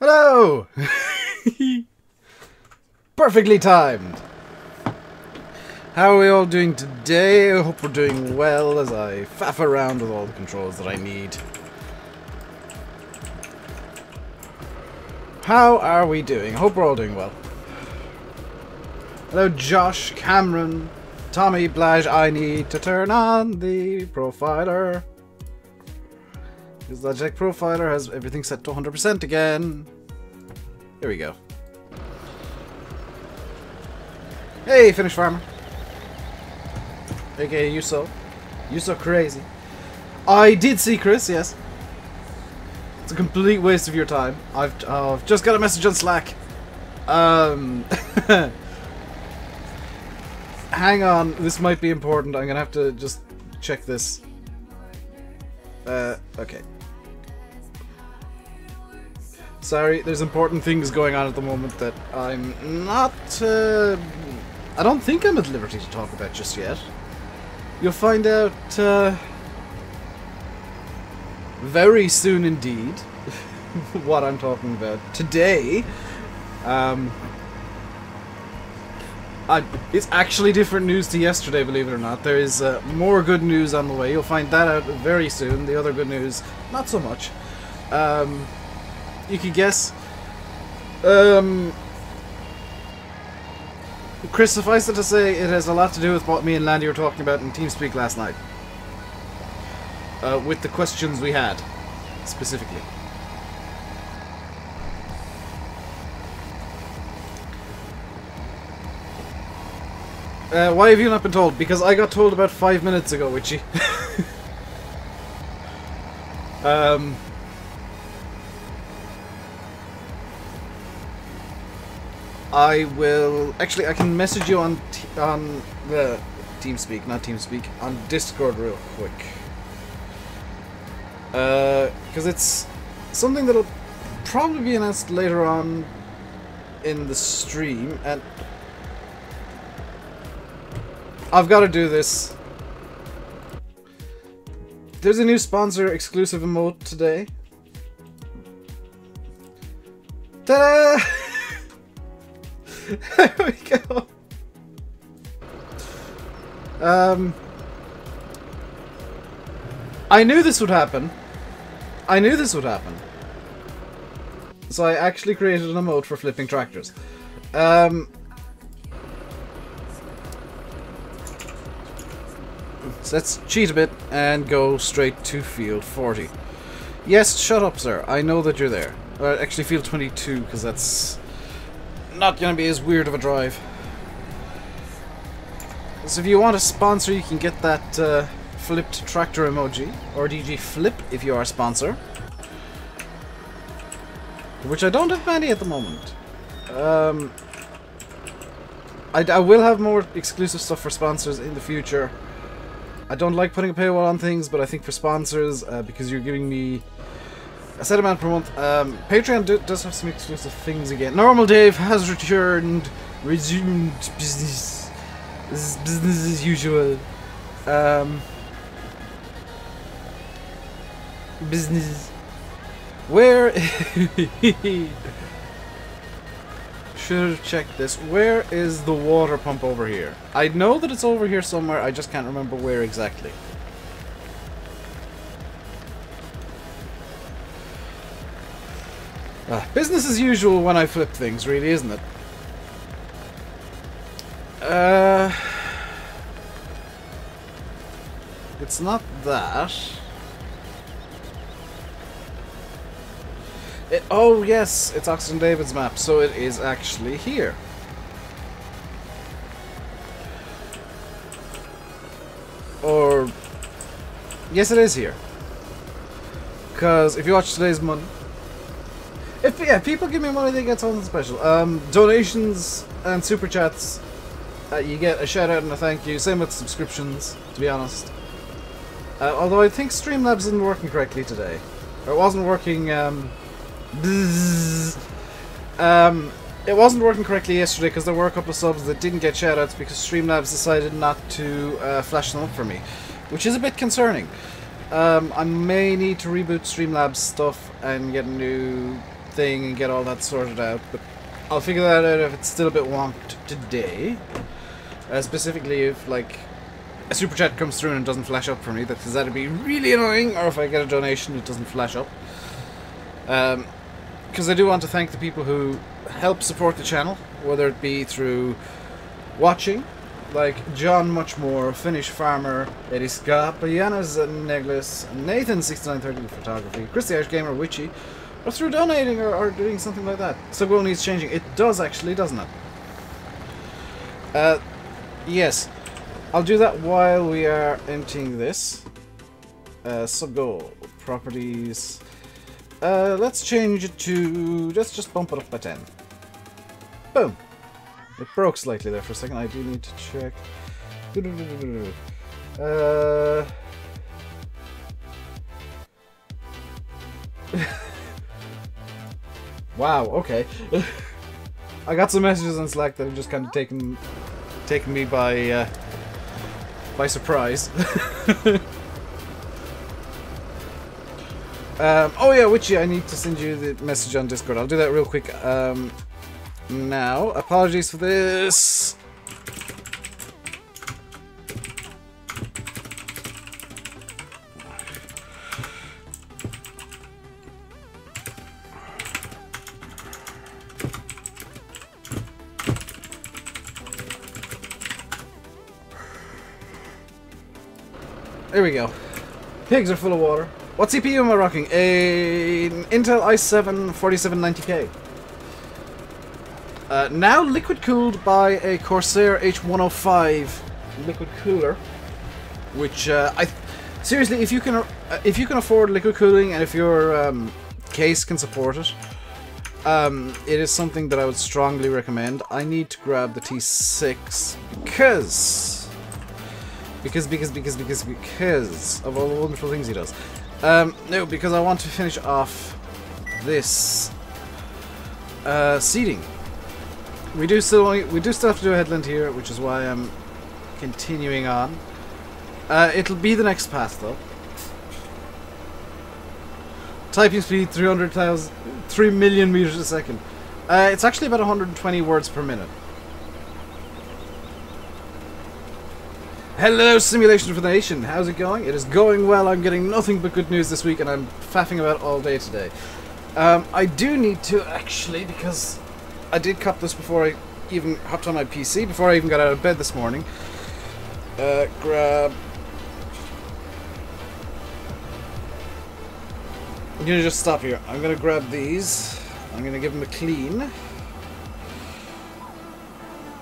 Hello! Perfectly timed! How are we all doing today? I hope we're doing well as I faff around with all the controls that I need. How are we doing? I hope we're all doing well. Hello Josh, Cameron, Tommy, Blage. I need to turn on the profiler. Because Logitech Profiler has everything set to 100% again. Here we go. Hey, Finnish Farmer. AKA You So crazy. I did see Chris, yes. It's a complete waste of your time. I've just got a message on Slack. Hang on, this might be important. I'm gonna have to just check this. Okay. Sorry, there's important things going on at the moment that I'm not, I don't think I'm at liberty to talk about just yet. You'll find out, very soon indeed what I'm talking about. Today, it's actually different news to yesterday, believe it or not. There is more good news on the way. You'll find that out very soon. The other good news, not so much. You could guess. Chris, suffice it to say, it has a lot to do with what me and Landy were talking about in TeamSpeak last night. With the questions we had, specifically. Why have you not been told? Because I got told about 5 minutes ago, Witchy. I will... Actually, I can message you on the TeamSpeak, not TeamSpeak, on Discord real quick. Because it's something that'll probably be announced later on in the stream, and I've got to do this. There's a new sponsor exclusive emote today. Ta-da! There we go. I knew this would happen. I knew this would happen. So I actually created an emote for flipping tractors. So let's cheat a bit and go straight to field 40. Yes, shut up, sir. I know that you're there. Actually, field 22, because that's not going to be as weird of a drive. So if you want a sponsor, you can get that flipped tractor emoji, or DG Flip if you are a sponsor. Which I don't have many at the moment. I will have more exclusive stuff for sponsors in the future. I don't like putting a paywall on things, but I think for sponsors, because you're giving me a set amount per month, Patreon does have some exclusive things again. RainbowDave has resumed business. This is business as usual. Business. Where... Should have checked this. Where is the water pump over here? I know that it's over here somewhere, I just can't remember where exactly. Business as usual when I flip things, really, isn't it? It's not that. Oh yes, it's Oxygendavid's map, so it is actually here. Or... yes, it is here. Because if you watch today's money... If people give me money, they get something special. Donations and super chats, you get a shout out and a thank you. Same with subscriptions, to be honest. Although I think Streamlabs isn't working correctly today. Or it wasn't working, it wasn't working correctly yesterday because there were a couple of subs that didn't get shoutouts because Streamlabs decided not to flash them up for me, which is a bit concerning. I may need to reboot Streamlabs stuff and get a new thing and get all that sorted out. But I'll figure that out if it's still a bit wonked today. Specifically if, like, a super chat comes through and it doesn't flash up for me, because that'd be really annoying, or if I get a donation it doesn't flash up. Because I do want to thank the people who help support the channel, whether it be through watching, like John Muchmore, Finnish Farmer, Eddie Scott, Brianna's Neglis, Nathan6930 Photography, Chris the Irish Gamer, Witchy, or through donating or doing something like that. Subgo needs changing. It does actually, doesn't it? Yes. I'll do that while we are emptying this. Subgo properties. Let's change it to... let's just bump it up by 10. Boom. It broke slightly there for a second. I do need to check. Wow, okay. I got some messages on Slack that have just kind of taken me by surprise. Oh yeah, Witchy, I need to send you the message on Discord. I'll do that real quick. Now, apologies for this. There we go. Pigs are full of water. What CPU am I rocking? An Intel i7 4790K. Now liquid cooled by a Corsair H105 liquid cooler, which seriously, if you can afford liquid cooling and if your case can support it, it is something that I would strongly recommend. I need to grab the T6 because of all the wonderful things he does. No, because I want to finish off this seeding. We do still have to do a headland here, which is why I'm continuing on. It'll be the next path though. Typing speed 3 million meters a second. It's actually about 120 words per minute. Hello, Simulation for the Nation. How's it going? It is going well. I'm getting nothing but good news this week, and I'm faffing about all day today. I do need to, actually, because I did cop this before I even hopped on my PC, before I even got out of bed this morning. Grab... I'm going to just stop here. I'm going to grab these. I'm going to give them a clean.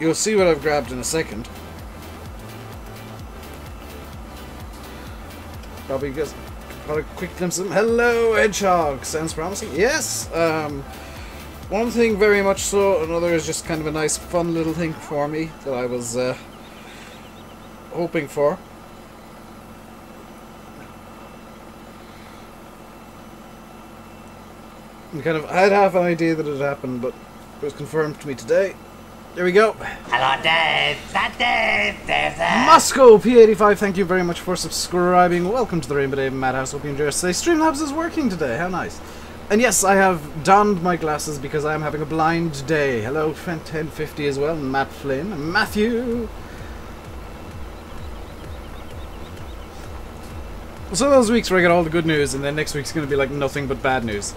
You'll see what I've grabbed in a second. Probably just got a quick glimpse of them. Hello, Hedgehog! Sounds promising. Yes! One thing very much so, another is just kind of a nice fun little thing for me that I was hoping for. I had half an idea that it happened, but it was confirmed to me today. There we go. Hello, Dave. That Dave. Dave's there. Moscow P85, thank you very much for subscribing. Welcome to the RainbowDave Madhouse. Hope you enjoy us today. Streamlabs is working today. How nice. And yes, I have donned my glasses because I am having a blind day. Hello, 1050 as well. Matt Flynn. Matthew. So those weeks where I get all the good news, and then next week's going to be like nothing but bad news.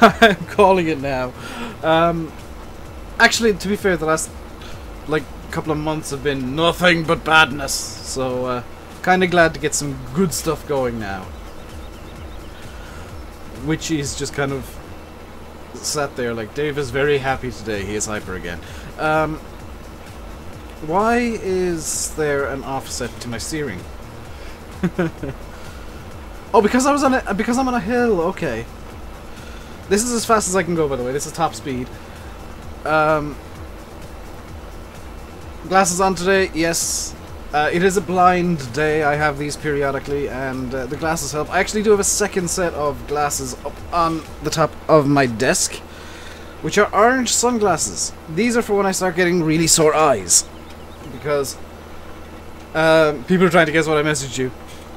I'm calling it now. Actually, to be fair, the last couple of months have been nothing but badness. So, kind of glad to get some good stuff going now. Which is just kind of sat there like, Dave is very happy today. He is hyper again. Why is there an offset to my steering? Oh, because I'm on a hill. Okay. This is as fast as I can go, by the way. This is top speed. Glasses on today, yes. It is a blind day. I have these periodically, and the glasses help. I actually do have a second set of glasses up on the top of my desk, which are orange sunglasses. These are for when I start getting really sore eyes. Because people are trying to guess what I messaged you.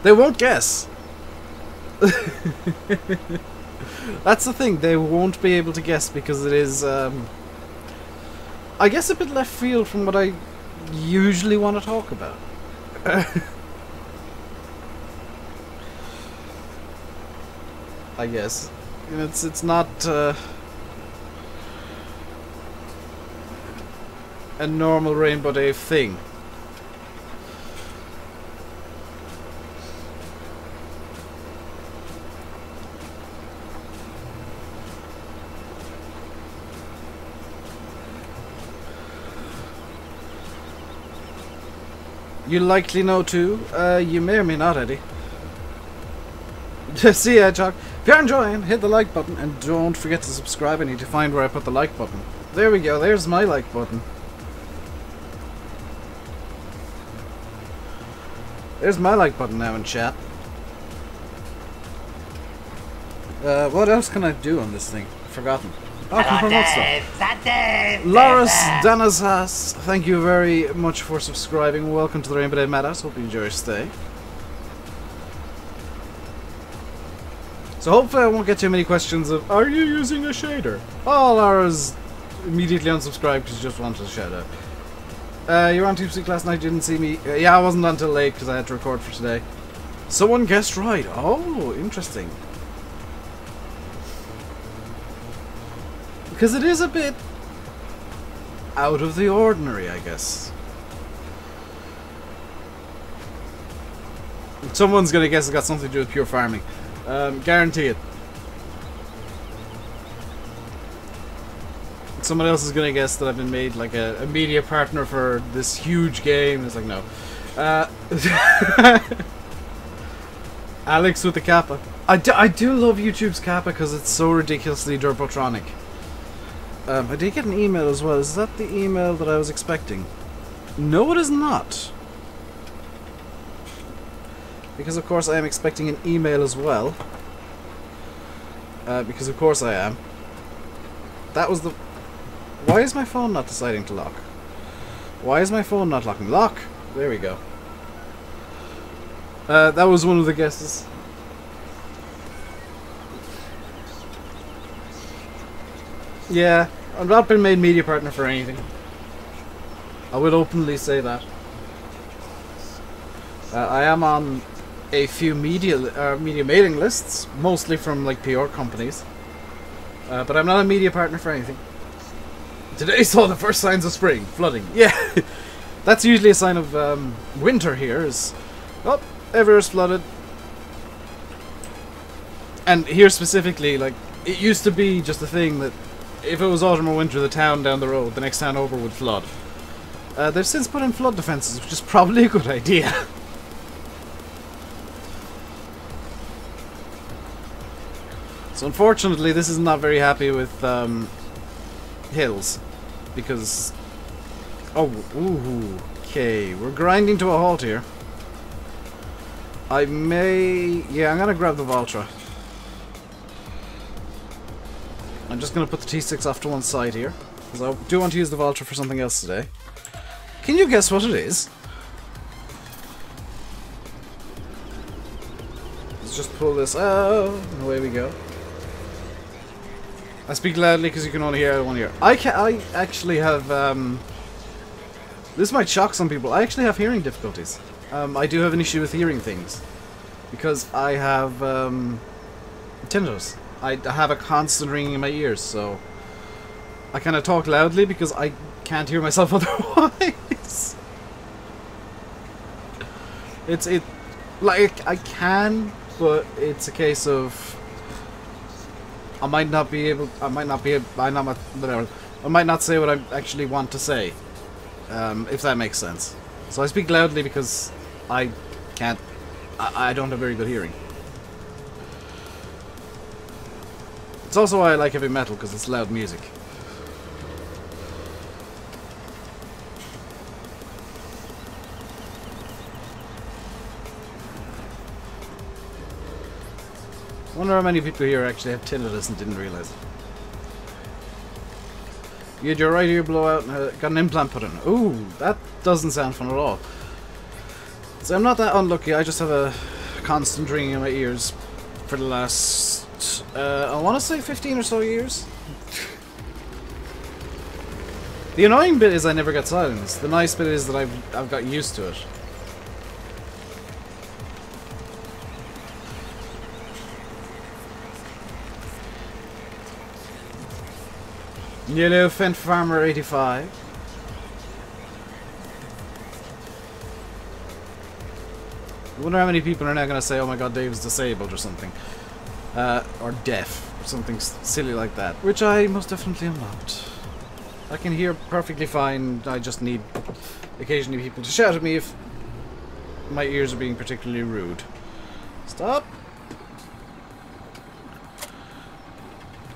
They won't guess. That's the thing, they won't be able to guess because it is, I guess a bit left field from what I usually want to talk about. I guess. It's not, a normal RainbowDave thing. You likely know too. You may or may not, Eddie. See ya, Chuck. If you're enjoying, hit the like button and don't forget to subscribe. I need to find where I put the like button. There we go. There's my like button. There's my like button now in chat. What else can I do on this thing? I've forgotten. Oh, I can promote stuff. Loris Danazas, thank you very much for subscribing. Welcome to the RainbowDave Madhouse. Hope you enjoy your stay. So hopefully I won't get too many questions of, are you using a shader? Oh, Laura's immediately unsubscribed because she just wanted a shout out. You were on TeamSpeak last night, didn't see me. Yeah, I wasn't until late because I had to record for today. Someone guessed right. Oh, interesting. Because it is a bit out of the ordinary, I guess. Someone's gonna guess it's got something to do with pure farming. Guarantee it. Someone else is gonna guess that I've been made like a media partner for this huge game. It's like, no. Alex with the Kappa. I do love YouTube's Kappa because it's so ridiculously derbotronic. I did get an email as well. Is that the email that I was expecting? No, it is not. Because of course I am expecting an email as well. Because of course I am. That was the... Why is my phone not deciding to lock? Why is my phone not locking? Lock! There we go. That was one of the guesses. Yeah, I've not been made media partner for anything. I will openly say that. I am on a few media mailing lists, mostly from like PR companies. But I'm not a media partner for anything. Today saw the first signs of spring, flooding. Yeah, that's usually a sign of winter here. Is oh, everywhere's flooded. And here specifically, like it used to be just a thing that if it was autumn or winter, the town down the road, the next town over, would flood. They've since put in flood defences, which is probably a good idea. So unfortunately, this is not very happy with hills, because... Oh, ooh, okay, we're grinding to a halt here. I may... Yeah, I'm gonna grab the Valtra. I'm just going to put the T6 off to one side here, because I do want to use the Valtra for something else today. Can you guess what it is? Let's just pull this out, and away we go. I speak loudly because you can only hear one ear. I actually have, this might shock some people, I actually have hearing difficulties. I do have an issue with hearing things, because I have tinnitus. I have a constant ringing in my ears, so I kind of talk loudly because I can't hear myself otherwise. It's like I can, but it's a case of I might not say what I actually want to say, if that makes sense. So I speak loudly because I don't have very good hearing. It's also why I like heavy metal, because it's loud music. I wonder how many people here actually have tinnitus and didn't realize it. You had your right ear blowout and got an implant put in. Ooh, that doesn't sound fun at all. So I'm not that unlucky, I just have a constant ringing in my ears. for the last, I want to say 15 or so years. The annoying bit is I never get silence. The nice bit is that I've got used to it. Yellow Fent Farmer 85. I wonder how many people are now going to say, oh my god, Dave's disabled or something. Or deaf, or something silly like that. Which I most definitely am not. I can hear perfectly fine, I just need occasionally people to shout at me if my ears are being particularly rude. Stop!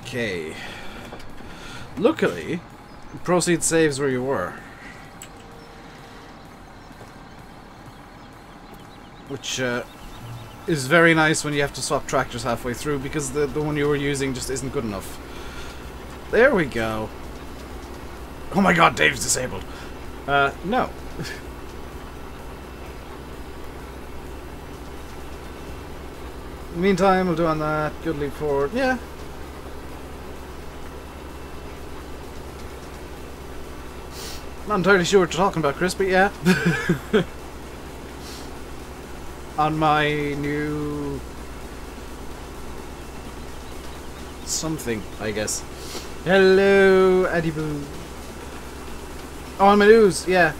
Okay. Luckily, proceed saves where you were. Which is very nice when you have to swap tractors halfway through, because the one you were using just isn't good enough. There we go. Oh my god, Dave's disabled. No. Meantime, we'll do on that. Good leap forward. Yeah. Not entirely sure what you're talking about, Chris, but yeah. On my new something, I guess. Hello, Adiboo. Oh, on my news, yeah.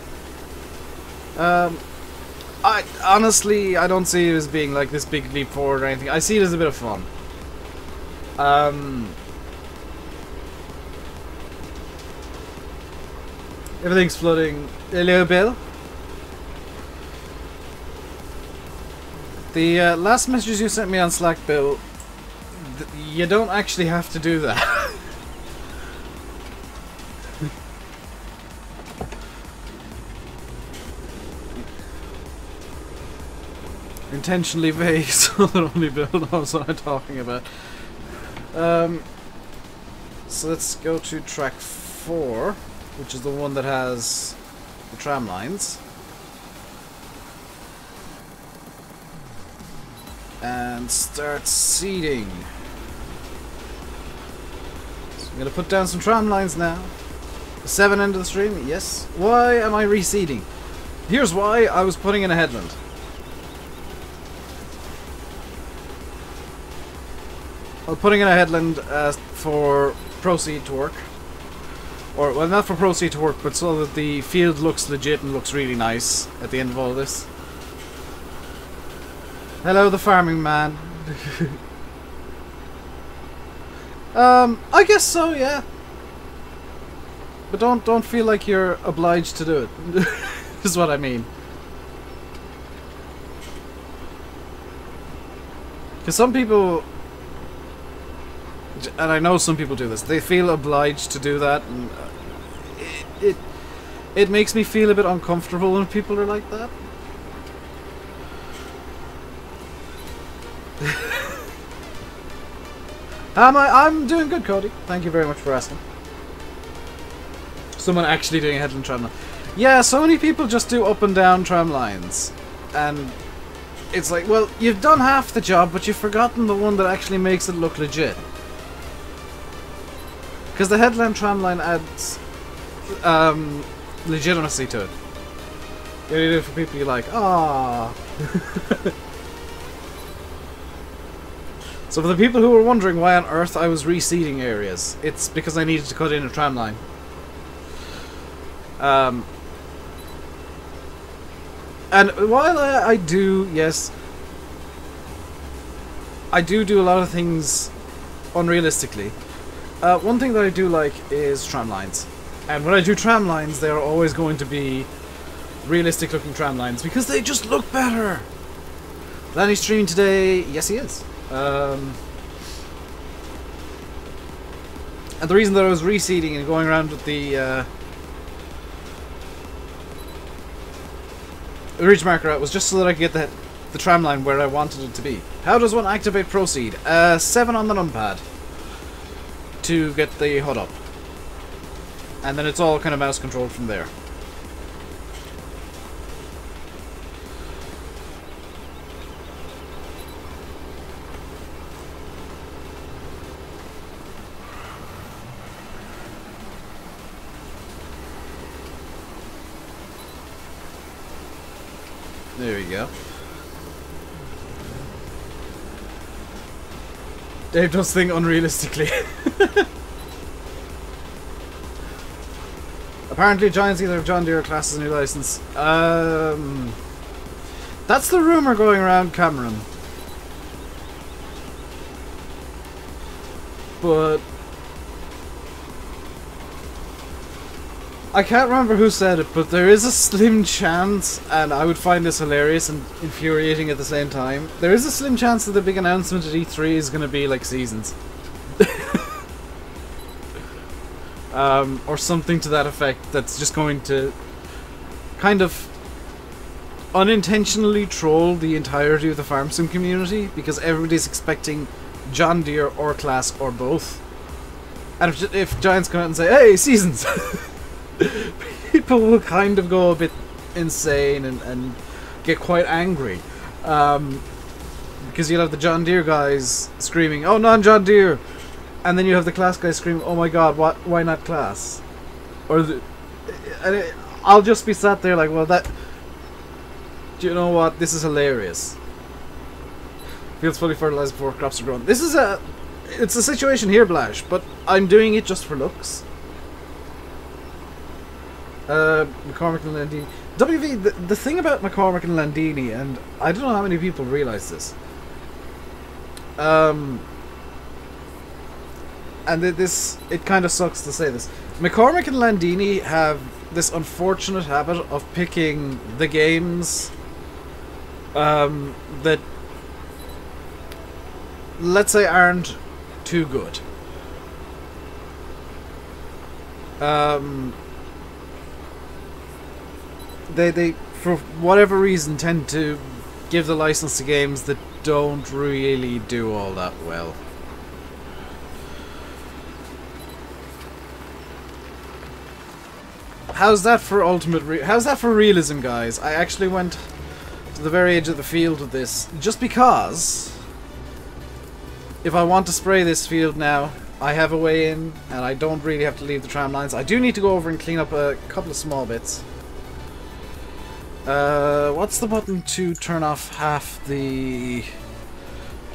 I honestly, I don't see it as being like this big leap forward or anything. I see it as a bit of fun. Everything's flooding. Hello, Bill. The last message you sent me on Slack, Bill, you don't actually have to do that. Intentionally vague so that only Bill knows what I'm talking about. So let's go to track 4, which is the one that has the tram lines. And start seeding. So I'm gonna put down some tram lines now. 7 end of the stream, yes. Why am I reseeding? Here's why. I was putting in a headland. I'm putting in a headland for proceed to work. Or, well, not for proceed to work, but so that the field looks legit and looks really nice at the end of all this. Hello, the farming man. I guess so, yeah. But don't feel like you're obliged to do it. Is what I mean. Because some people, and I know some people do this, they feel obliged to do that, and it makes me feel a bit uncomfortable when people are like that. I'm doing good, Cody. Thank you very much for asking. Someone actually doing a headland tram line. Yeah, so many people just do up and down tram lines. And it's like, well, you've done half the job, but you've forgotten the one that actually makes it look legit. Because the headland tram line adds legitimacy to it. You do it for people you like, ah. So for the people who were wondering why on earth I was reseeding areas, it's because I needed to cut in a tram line. And while I do, yes, I do a lot of things unrealistically, one thing that I do like is tram lines. And when I do tram lines, they are always going to be realistic looking tram lines, because they just look better. Lanny's streaming today, yes he is. And the reason that I was reseeding and going around with the ridge marker out was just so that I could get the tram line where I wanted it to be. How does one activate proceed? 7 on the numpad to get the HUD up. And then it's all kind of mouse controlled from there. There we go. Dave does thing unrealistically. Apparently Giants either have John Deere or Class as a new license. That's the rumour going around Cameron. But I can't remember who said it, but there is a slim chance, and I would find this hilarious and infuriating at the same time, there is a slim chance that the big announcement at E3 is going to be like Seasons. Or something to that effect, that's just going to kind of unintentionally troll the entirety of the farm sim community, because everybody's expecting John Deere or Class or both. And if Giants come out and say, hey, Seasons! People will kind of go a bit insane and get quite angry. Because you'll have the John Deere guys screaming, oh, non-John Deere! And then you have the Class guys screaming, oh my god, why not Class? Or I'll just be sat there like, well, that... Do you know what? This is hilarious. Fields fully fertilized before crops are grown. This is it's a situation here, Blash, but I'm doing it just for looks. McCormick and Landini. WV, the thing about McCormick and Landini, and I don't know how many people realize this. And it kind of sucks to say this. McCormick and Landini have this unfortunate habit of picking the games that, let's say, aren't too good. They for whatever reason tend to give the license to games that don't really do all that well. How's that for how's that for realism, guys? I actually went to the very edge of the field with this just because if I want to spray this field now, I have a way in and I don't really have to leave the tram lines. I do need to go over and clean up a couple of small bits. What's the button to turn off half the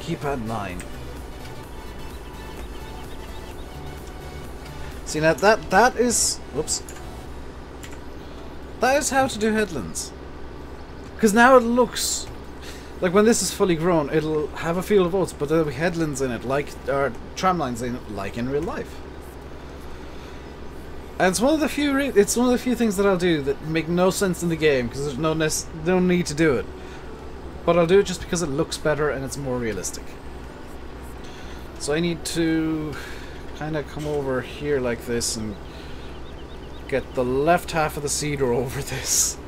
keypad 9? See, now that is... Whoops. That is how to do headlands. Because now it looks... Like when this is fully grown, it'll have a field of oats, but there'll be headlands in it, like... Or tram lines in it, like in real life. And it's one of the few things that I'll do that make no sense in the game, because there's no need to do it. But I'll do it just because it looks better and it's more realistic. So I need to kind of come over here like this and get the left half of the seeder over this.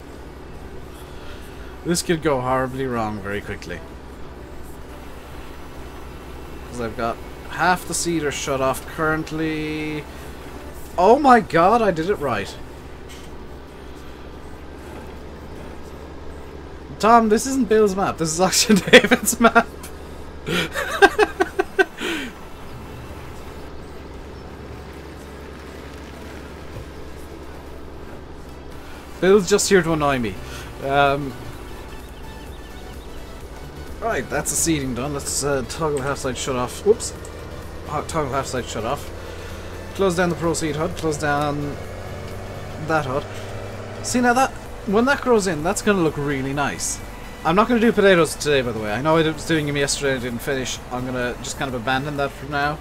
This could go horribly wrong very quickly. Because I've got half the seeder shut off currently. Oh my god, I did it right. Tom, this isn't Bill's map, this is Oxygendavid's map. Bill's just here to annoy me. Right, that's the seeding done. Let's toggle half side shut off. Whoops. Toggle half side shut off. Close down the proceed HUD, close down that HUD. See now that, when that grows in, that's going to look really nice. I'm not going to do potatoes today, by the way. I know I was doing them yesterday and I didn't finish. I'm going to just kind of abandon that for now.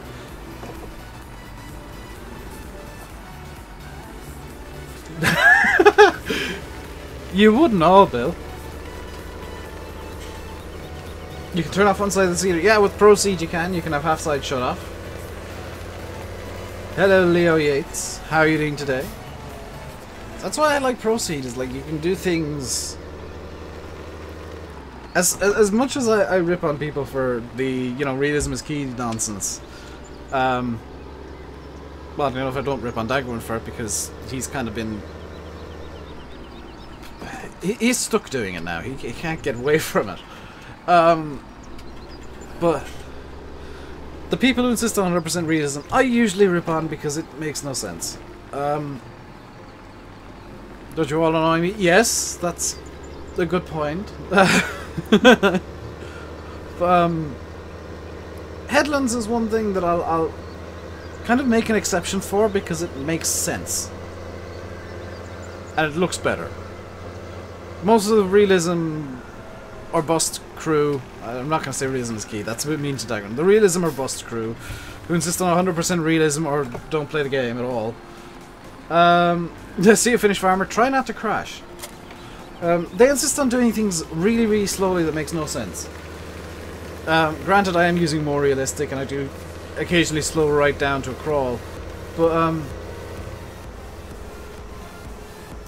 You wouldn't know, Bill. You can turn off one side of the seeder. Yeah, with proceed you can. You can have half side shut off. Hello, Leo Yates. How are you doing today? That's why I like proceed, is like you can do things... As much as I rip on people for the, you know, realism is key nonsense. Well, you know, if I don't rip on Dagwood for it, because he's kind of been... He's stuck doing it now. He can't get away from it. But... The people who insist on 100% realism, I usually rip on because it makes no sense. Don't you all annoy me? Yes, that's a good point. Headlands is one thing that I'll kind of make an exception for because it makes sense. And it looks better. Most of the realism or bust crew, I'm not going to say realism is key, that's a bit mean to Dagon. The realism or bust crew, who insist on 100% realism or don't play the game at all. See a Finnish farmer, try not to crash. They insist on doing things really, really slowly that makes no sense. Granted, I am using more realistic, and I do occasionally slow right down to a crawl, but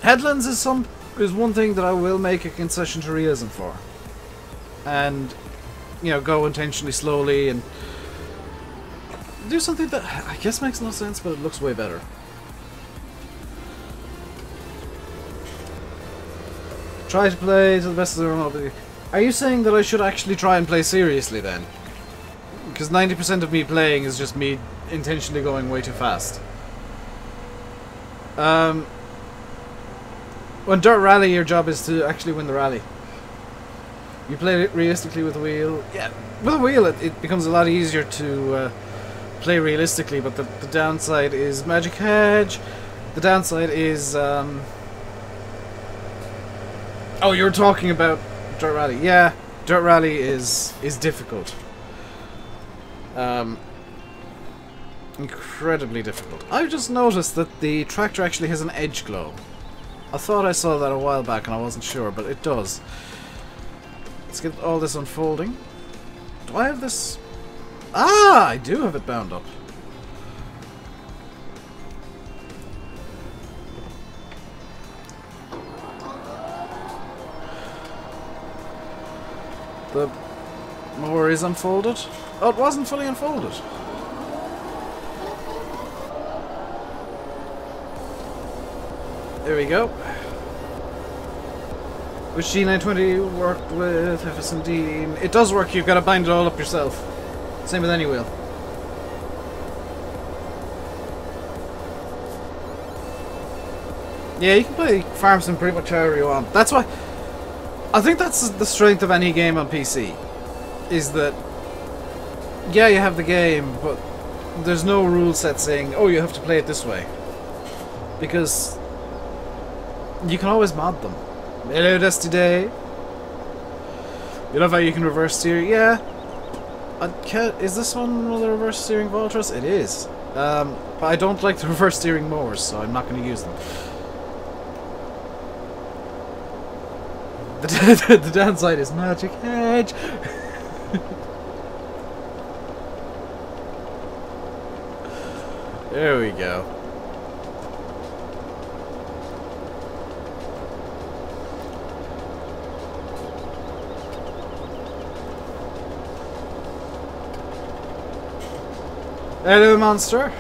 Headlands is one thing that I will make a concession to realism for, and you know, go intentionally slowly and do something that I guess makes no sense, but it looks way better. Try to play to the best of their own ability. Are you saying that I should actually try and play seriously then? Because 90% of me playing is just me intentionally going way too fast. When Dirt Rally, your job is to actually win the rally. You play it realistically with a wheel. Yeah, with a wheel it becomes a lot easier to play realistically, but the downside is Magic Hedge. The downside is... Oh, you're talking about Dirt Rally. Yeah, Dirt Rally is difficult. Incredibly difficult. I've just noticed that the tractor actually has an edge glow. I thought I saw that a while back and I wasn't sure, but it does. Let's get all this unfolding. Do I have this? Ah, I do have it bound up. The mower is unfolded. Oh, it wasn't fully unfolded. There we go. Which G920 worked with FSD. It does work, you've got to bind it all up yourself. Same with any wheel. Yeah, you can play farm sim pretty much however you want. That's why I think that's the strength of any game on PC. Is that, yeah, you have the game, but there's no rule set saying, oh, you have to play it this way. Because you can always mod them. Hello, Dusty Day. You love how you can reverse steer? Yeah. Is this one with a reverse steering Voltros? It is. But I don't like the reverse steering mowers, so I'm not going to use them. The downside is Magic Hedge. There we go. Hello, monster.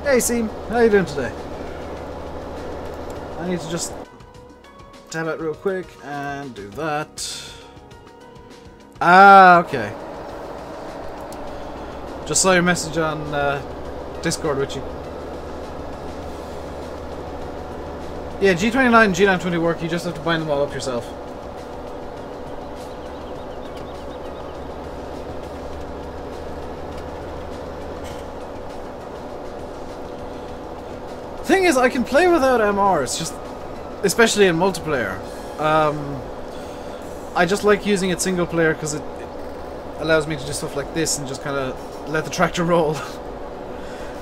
Hey, Seam. How you doing today? I need to just tab out real quick and do that. Ah, okay. Just saw your message on Discord, Richie. Yeah, G29 and G920 work, you just have to bind them all up yourself. Thing is, I can play without MRs, just especially in multiplayer. I just like using it single player because it allows me to do stuff like this and just kind of let the tractor roll.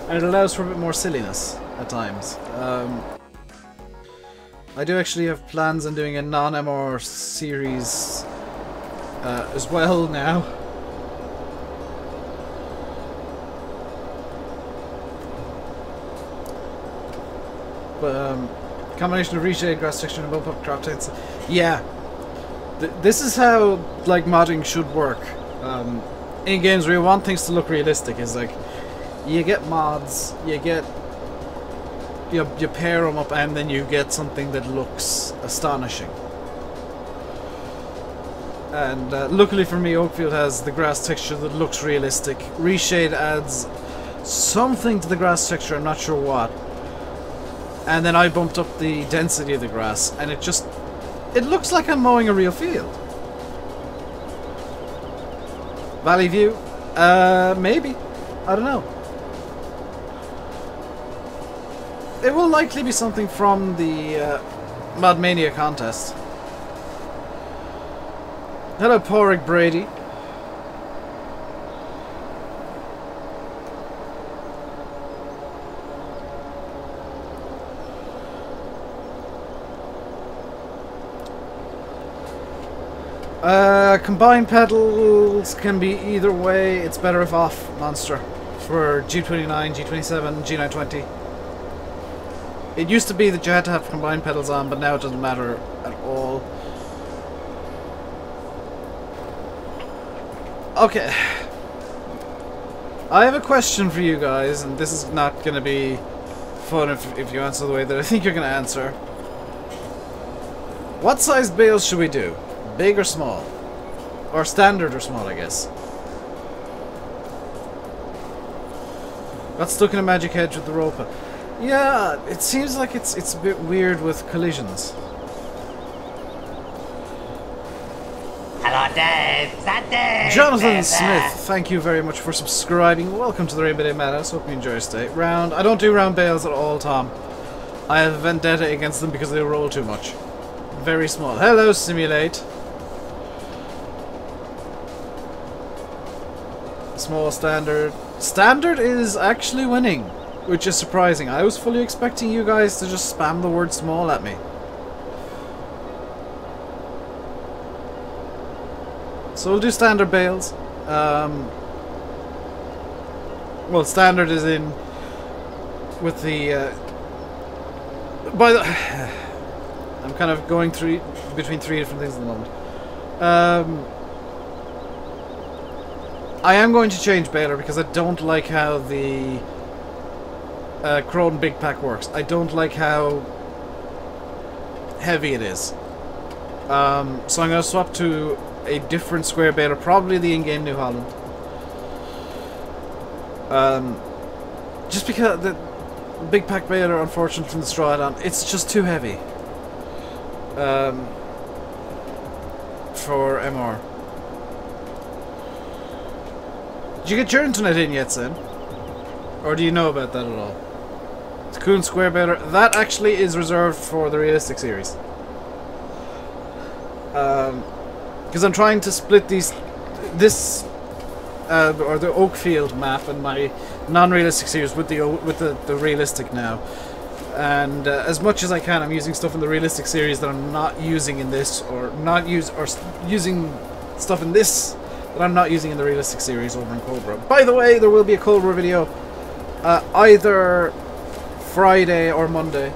And it allows for a bit more silliness at times. I do actually have plans on doing a non-MR series as well now. But combination of ReShade, grass texture, and bump up crop types. Yeah, this is how like modding should work. In games where you want things to look realistic, is like you get mods, you pair them up, and then you get something that looks astonishing. And luckily for me, Oakfield has the grass texture that looks realistic. ReShade adds something to the grass texture, I'm not sure what. And then I bumped up the density of the grass, and it looks like I'm mowing a real field. Valley View? Maybe. I don't know. It will likely be something from the Modmania contest. Hello, Porrig Brady. Combined pedals can be either way. It's better if off, Monster. For G29, G27, G920. It used to be that you had to have combined pedals on, but now it doesn't matter at all. Okay. I have a question for you guys, and this is not going to be fun if you answer the way that I think you're going to answer. What size bales should we do? Big or small? Or standard or small, I guess. Got stuck in a magic hedge with the rope. Yeah, it seems like it's a bit weird with collisions. Hello, Dave. Is that Dave? Jonathan Smith, thank you very much for subscribing. Welcome to the RainbowDave Madhouse. Hope you enjoy your stay. I don't do round bales at all, Tom. I have a vendetta against them because they roll too much. Very small. Hello, Simulate. Small, standard. Standard is actually winning, which is surprising. I was fully expecting you guys to just spam the word small at me. So we'll do standard bales. Well, standard is in with the. I'm kind of going between three different things at the moment. I am going to change baler because I don't like how the Crone Big Pack works. I don't like how heavy it is. So I'm going to swap to a different square baler, probably the in-game New Holland. Just because the Big Pack baler, unfortunately, from the straw add-on, it's just too heavy for MR. Did you get your internet in yet, Sin? Or do you know about that at all? Cocoon Square Baler. That actually is reserved for the Realistic series. Because I'm trying to split or the Oakfield map and my non-realistic series with the realistic now. And as much as I can, I'm using stuff in the realistic series that I'm not using in this, or using stuff in this that I'm not using in the realistic series over in Cobra. By the way, there will be a Cobra video either Friday or Monday.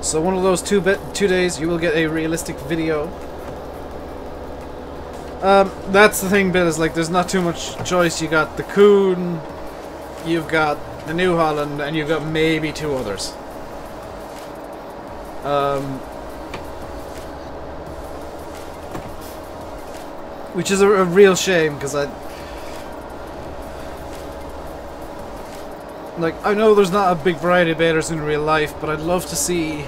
So one of those 2 days you will get a realistic video. That's the thing, Bill, is like there's not too much choice. You got the Coon, you've got the New Holland, and you've got maybe 2 others. Which is a real shame, because I know there's not a big variety of balers in real life, but I'd love to see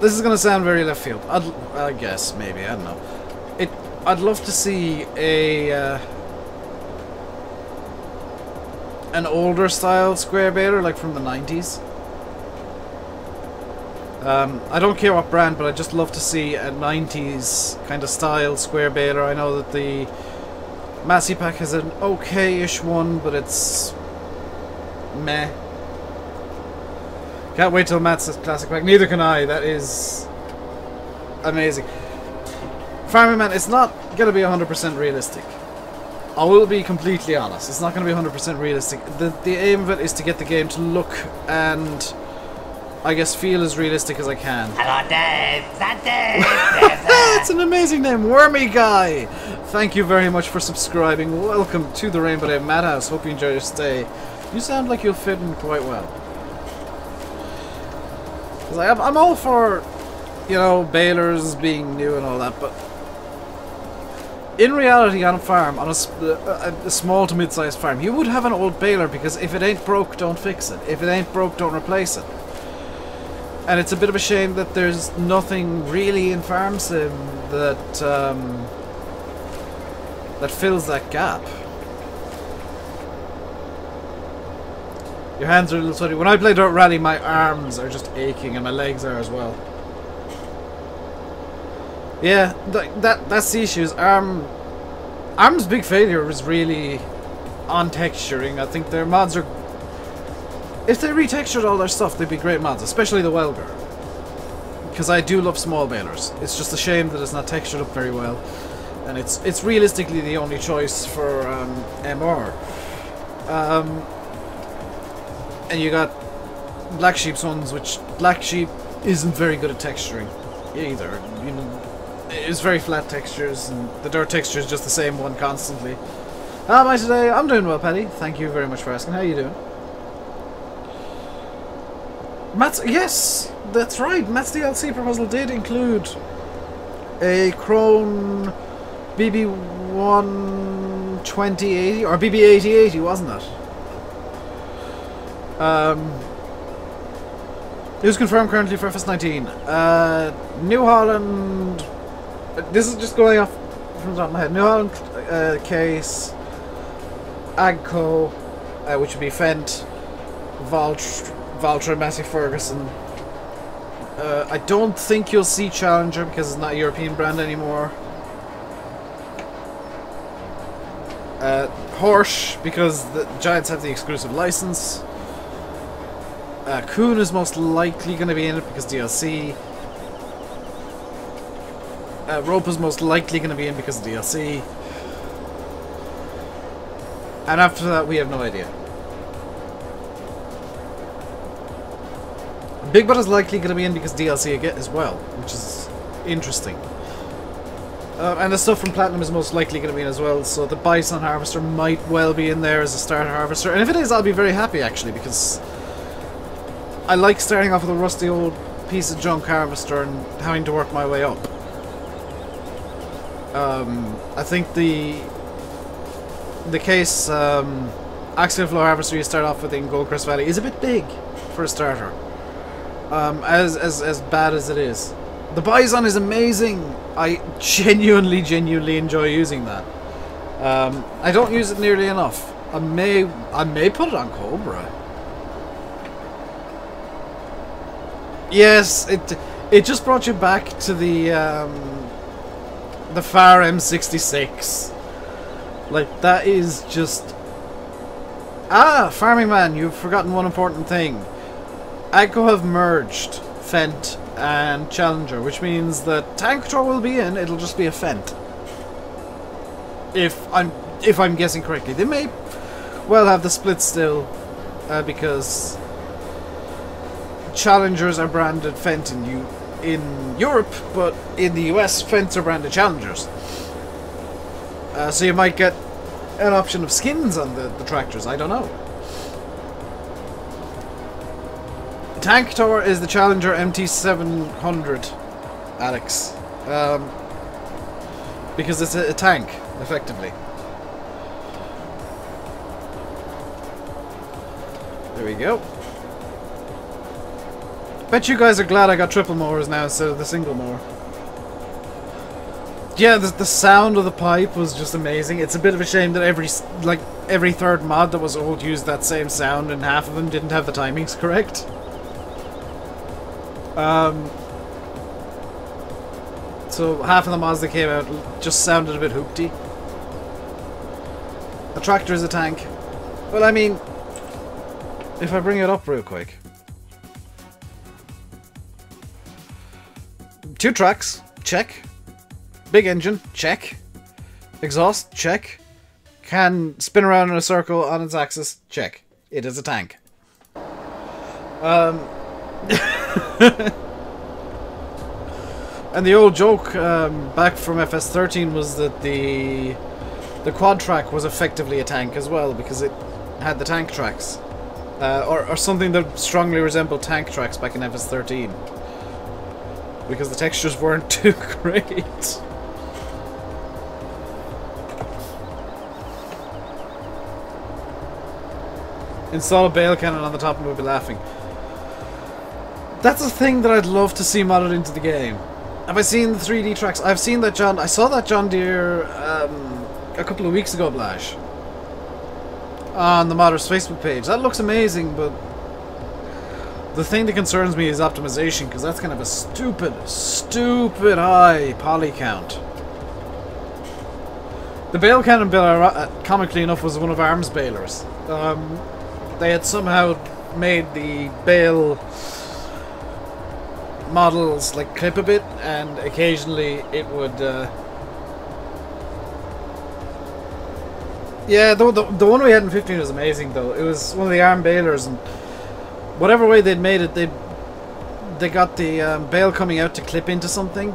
this is gonna sound very left field. I guess, maybe, I don't know. I'd love to see an older style square baler, like from the 90s. I don't care what brand, but I'd just love to see a 90s kind of style square baler. I know that the Massey Pack has an okay-ish one, but it's meh. Can't wait till Matt says classic pack. Neither can I. That is amazing. Farming Man, it's not going to be 100% realistic. I will be completely honest. It's not going to be 100% realistic. The aim of it is to get the game to look and I guess, feel as realistic as I can. Hello, Dave. That Dave. It's an amazing name, Wormy Guy. Thank you very much for subscribing. Welcome to the RainbowDave Madhouse. Hope you enjoy your stay. You sound like you'll fit in quite well. 'Cause I'm all for, you know, balers being new and all that, but in reality, on a farm, on a small to mid-sized farm, you would have an old baler because if it ain't broke, don't fix it. If it ain't broke, don't replace it. And it's a bit of a shame that there's nothing really in Farm Sim that that fills that gap. Your hands are a little sweaty. When I play Dirt Rally, my arms are just aching and my legs are as well. Yeah, that's the issue. Arm's big failure is really on texturing. I think their mods are... If they retextured all their stuff, they'd be great mods, especially the Welger. Because I do love small balers. It's just a shame that it's not textured up very well. And it's realistically the only choice for MR. And you got Black Sheep's ones, which Black Sheep isn't very good at texturing either. You know, it's very flat textures, and the dirt texture is just the same one constantly. How am I today? I'm doing well, Paddy. Thank you very much for asking. How are you doing? Matt's... Yes! That's right! Matt's DLC proposal did include a Krone BB1 2080, or BB8080, wasn't it? It was confirmed currently for FS19. New Holland... This is just going off from the top of my head. New Holland case, Agco, which would be Fent, Valtra, Massey Ferguson. I don't think you'll see Challenger because it's not a European brand anymore. Horsch, because the Giants have the exclusive license. Kuhn is most likely going to be in it because DLC. Rope is most likely going to be in because of DLC. And after that, we have no idea. Big Butt is likely going to be in because DLC again as well, which is interesting. And the stuff from Platinum is most likely going to be in as well, so the Bison Harvester might well be in there as a starter harvester. And if it is, I'll be very happy actually, because I like starting off with a rusty old piece of junk harvester and having to work my way up. I think the case Axial Flow Harvester you start off with in Goldcrest Valley is a bit big for a starter. As bad as it is. The Bison is amazing. I genuinely enjoy using that. I don't use it nearly enough. I may put it on Cobra. Yes, it just brought you back to the FAR M66. Like, that is just... Ah, Farming Man, you've forgotten one important thing. Agco have merged Fent and Challenger, which means that Tank Control will be in, it'll just be a Fent. If I'm guessing correctly. They may well have the split still, because Challengers are branded Fent in Europe, but in the US, Fents are branded Challengers. So you might get an option of skins on the tractors, I don't know. Tank Tower is the Challenger MT700, Alex. Because it's a tank, effectively. There we go. Bet you guys are glad I got triple mowers now instead of the single mower. Yeah, the sound of the pipe was just amazing. It's a bit of a shame that every third mod that was old used that same sound and half of them didn't have the timings correct. So half of the mods that came out just sounded a bit hoopty. A tractor is a tank. Well, I mean, if I bring it up real quick. 2 tracks, check. Big engine, check. Exhaust, check. Can spin around in a circle on its axis, check. It is a tank. And the old joke back from FS13 was that the quad track was effectively a tank as well, because it had the tank tracks. Or something that strongly resembled tank tracks back in FS13. Because the textures weren't too great. Install a bale cannon on the top and we'll be laughing. That's a thing that I'd love to see modded into the game. Have I seen the 3D tracks? I've seen that I saw that John Deere a couple of weeks ago, Blash. On the Modders Facebook page. That looks amazing, but the thing that concerns me is optimization, because that's kind of a stupid high poly count. The bale cannon bill, comically enough, was one of ARM's balers. They had somehow made the bale models like clip a bit, and occasionally it would yeah, the one we had in 15 was amazing though. It was one of the ARM balers, and whatever way they'd made it, they got the bale coming out to clip into something,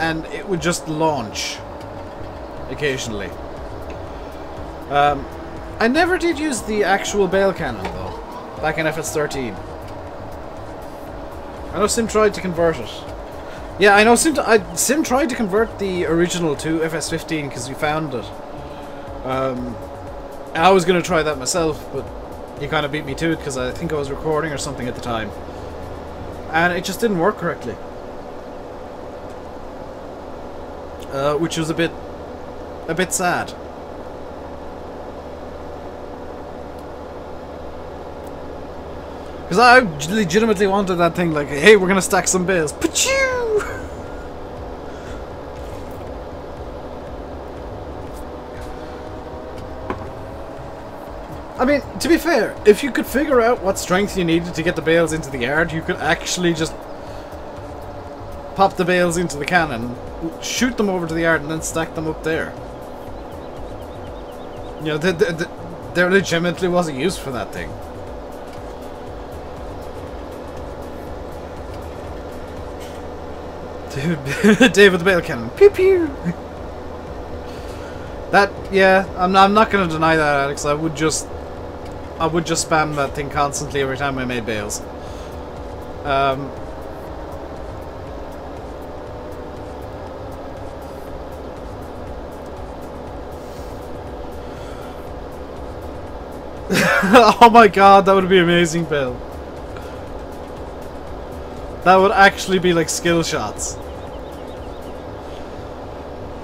and it would just launch occasionally. I never did use the actual bale cannon though, back in FS13. I know Sim tried to convert it. Yeah, I know Sim tried to convert the original to FS15 because we found it. I was going to try that myself, but he kind of beat me to it because I think I was recording or something at the time. And it just didn't work correctly. Which was a bit sad. Because I legitimately wanted that thing, like, hey, we're going to stack some bales. Pachoo! I mean, to be fair, if you could figure out what strength you needed to get the bales into the yard, you could actually just pop the bales into the cannon, shoot them over to the yard, and then stack them up there. You know, there legitimately was a use for that thing. Dude, David the bale cannon. Pew pew! That, yeah, I'm not going to deny that, Alex. I would just spam that thing constantly every time I made bales. Oh my god, that would be amazing, Bill. That would actually be like skill shots.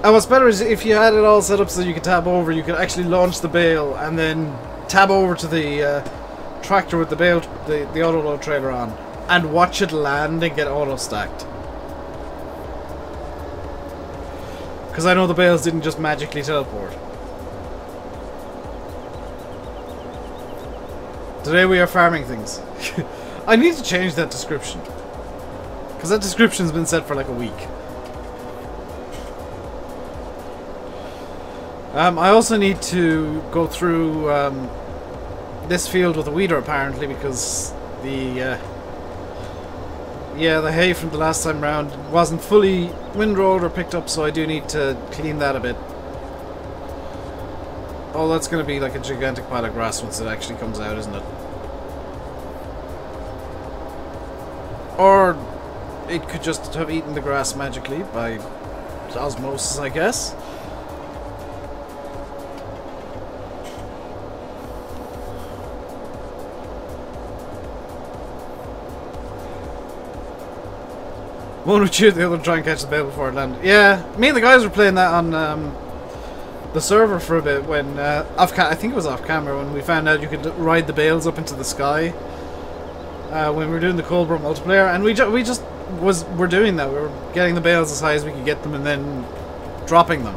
And what's better is if you had it all set up so you could tab over, you could actually launch the bale and then tab over to the tractor with the bale, the auto load trailer on, and watch it land and get auto stacked. Because I know the bales didn't just magically teleport. Today we are farming things. I need to change that description. Because that description's been set for like a week. I also need to go through this field with a weeder apparently, because the hay from the last time round wasn't fully windrolled or picked up, so I do need to clean that a bit. Oh, that's going to be like a gigantic pile of grass once it actually comes out, isn't it? Or it could just have eaten the grass magically by osmosis, I guess. One would shoot, the other would try and catch the bale before it landed. Yeah, me and the guys were playing that on the server for a bit when I think it was off camera, when we found out you could ride the bales up into the sky when we were doing the Cold War multiplayer, and we're doing that. We were getting the bales as high as we could get them and then dropping them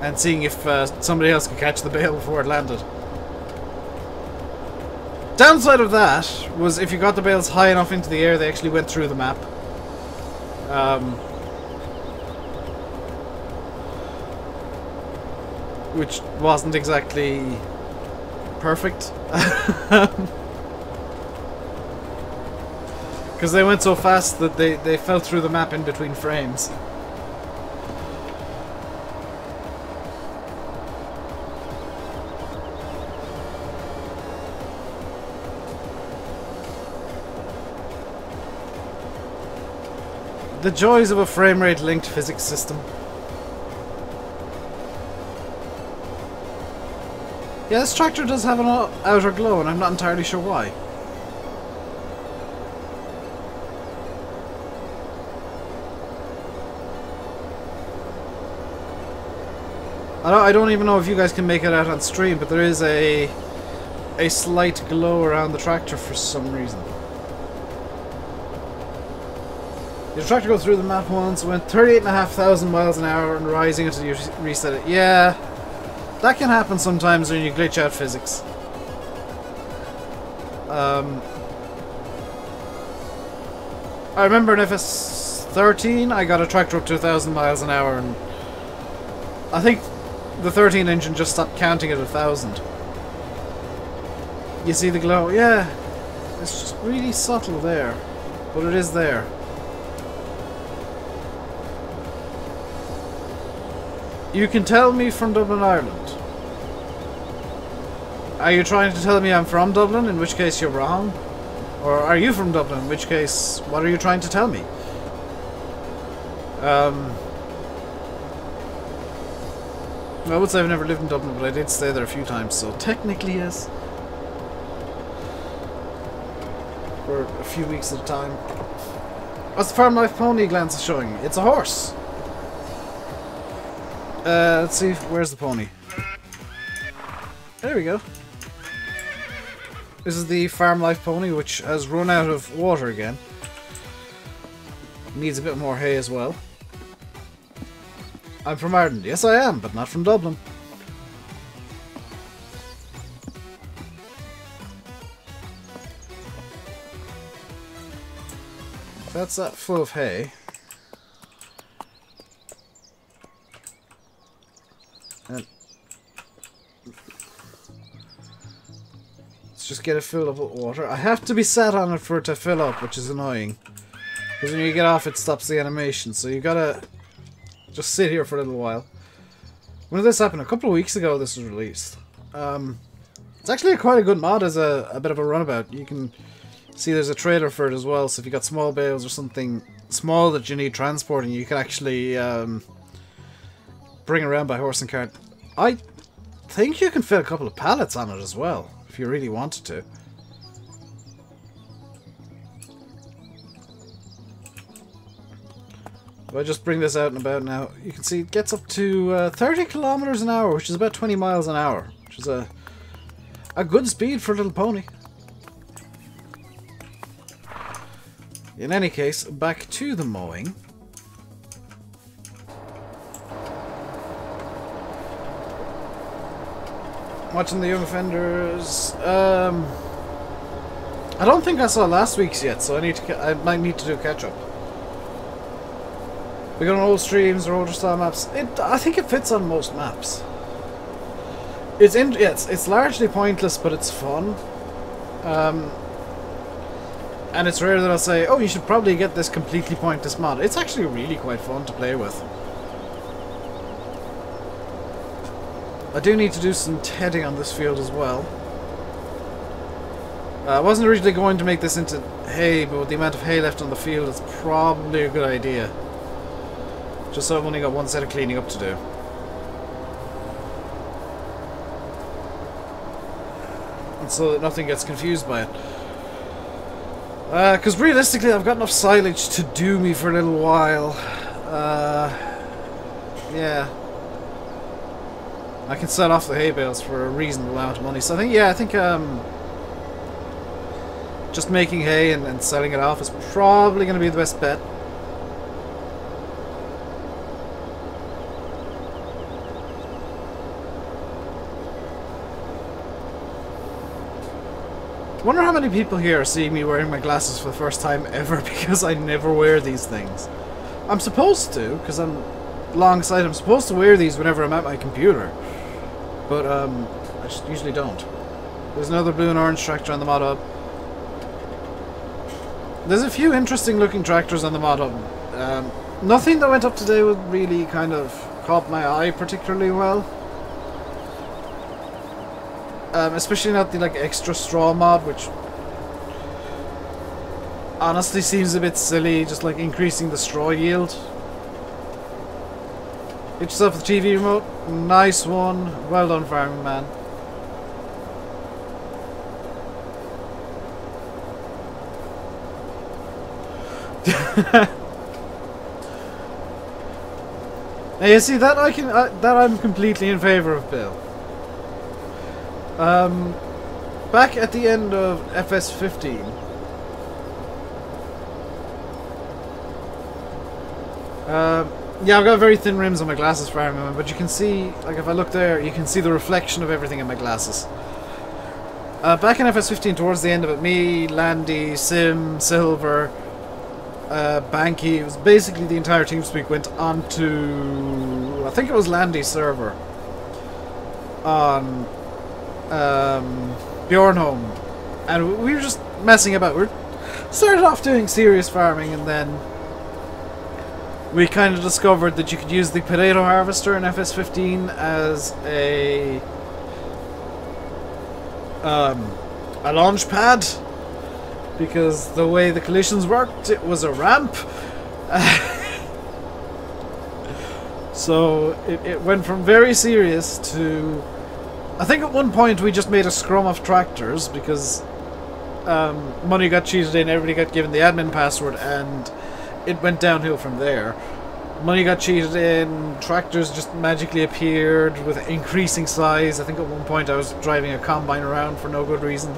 and seeing if somebody else could catch the bale before it landed. Downside of that was if you got the bales high enough into the air, they actually went through the map. Which wasn't exactly perfect. Because they went so fast that they fell through the map in between frames. The joys of a frame rate linked physics system. Yeah, this tractor does have an outer glow, and I'm not entirely sure why. I don't even know if you guys can make it out on stream, but there is a slight glow around the tractor for some reason. The tractor goes through the map once, went 38,500 miles an hour and rising until you reset it. Yeah, that can happen sometimes when you glitch out physics. I remember in FS13 I got a tractor up to 1,000 miles an hour, and I think the 13 engine just stopped counting at 1,000. You see the glow? Yeah, it's just really subtle there, but it is there. You can tell me from Dublin, Ireland. Are you trying to tell me I'm from Dublin, in which case you're wrong? Or are you from Dublin, in which case, what are you trying to tell me? I would say I've never lived in Dublin, but I did stay there a few times, so technically yes. For a few weeks at a time. What's the Farm Life Pony glance is showing? It's a horse. Let's see, where's the pony? There we go. This is the Farm Life Pony, which has run out of water again. Needs a bit more hay as well. I'm from Ireland. Yes, I am, but not from Dublin. That's that full of hay. And let's just get it filled up with water. I have to be sat on it for it to fill up, which is annoying. Because when you get off, it stops the animation. So you gotta just sit here for a little while. When did this happen? A couple of weeks ago this was released. It's actually quite a good mod as a bit of a runabout. You can see there's a trailer for it as well. So if you got small bales or something small that you need transporting, you can actually bring around by horse and cart. I think you can fit a couple of pallets on it as well, if you really wanted to. If I just bring this out and about now, you can see it gets up to 30 kilometers an hour, which is about 20 miles an hour, which is a good speed for a little pony. In any case, back to the mowing. Watching the young offenders. I don't think I saw last week's yet, so I might need to do a catch up. We got on old streams or older style maps. I think it fits on most maps. It's largely pointless, but it's fun. And it's rare that I'll say, oh, you should probably get this completely pointless mod. It's actually really quite fun to play with. I do need to do some tedding on this field as well. I wasn't originally going to make this into hay, but with the amount of hay left on the field, it's probably a good idea. Just so I've only got one set of cleaning up to do. And so that nothing gets confused by it. Because realistically, I've got enough silage to do me for a little while. Yeah. I can sell off the hay bales for a reasonable amount of money. So I think just making hay and selling it off is probably going to be the best bet. I wonder how many people here are seeing me wearing my glasses for the first time ever, because I never wear these things. I'm supposed to, because I'm long-sighted. I'm supposed to wear these whenever I'm at my computer. But I just usually don't. There's another blue and orange tractor on the mod hub. There's a few interesting looking tractors on the mod hub. Nothing that went up today would really kind of caught my eye particularly well. Especially not the like extra straw mod, which honestly seems a bit silly, just like increasing the straw yield. Get yourself the TV remote. Nice one. Well done, farming man. Now you see that that I'm completely in favor of, Bill. Back at the end of FS15, yeah, I've got very thin rims on my glasses, farming, but you can see, like if I look there, you can see the reflection of everything in my glasses. Back in FS15, towards the end of it, me, Landy, Sim, Silver, Banky, it was basically the entire TeamSpeak went onto, I think it was Landy's server on Bjornholm, and we were just messing about. We started off doing serious farming, and then we kind of discovered that you could use the potato harvester in FS15 as a launch pad, because the way the collisions worked, it was a ramp. So it went from very serious to, I think at one point we just made a scrum of tractors because money got cheated in, everybody got given the admin password, and it went downhill from there. Money got cheated in, tractors just magically appeared with increasing size. I think at one point I was driving a combine around for no good reason.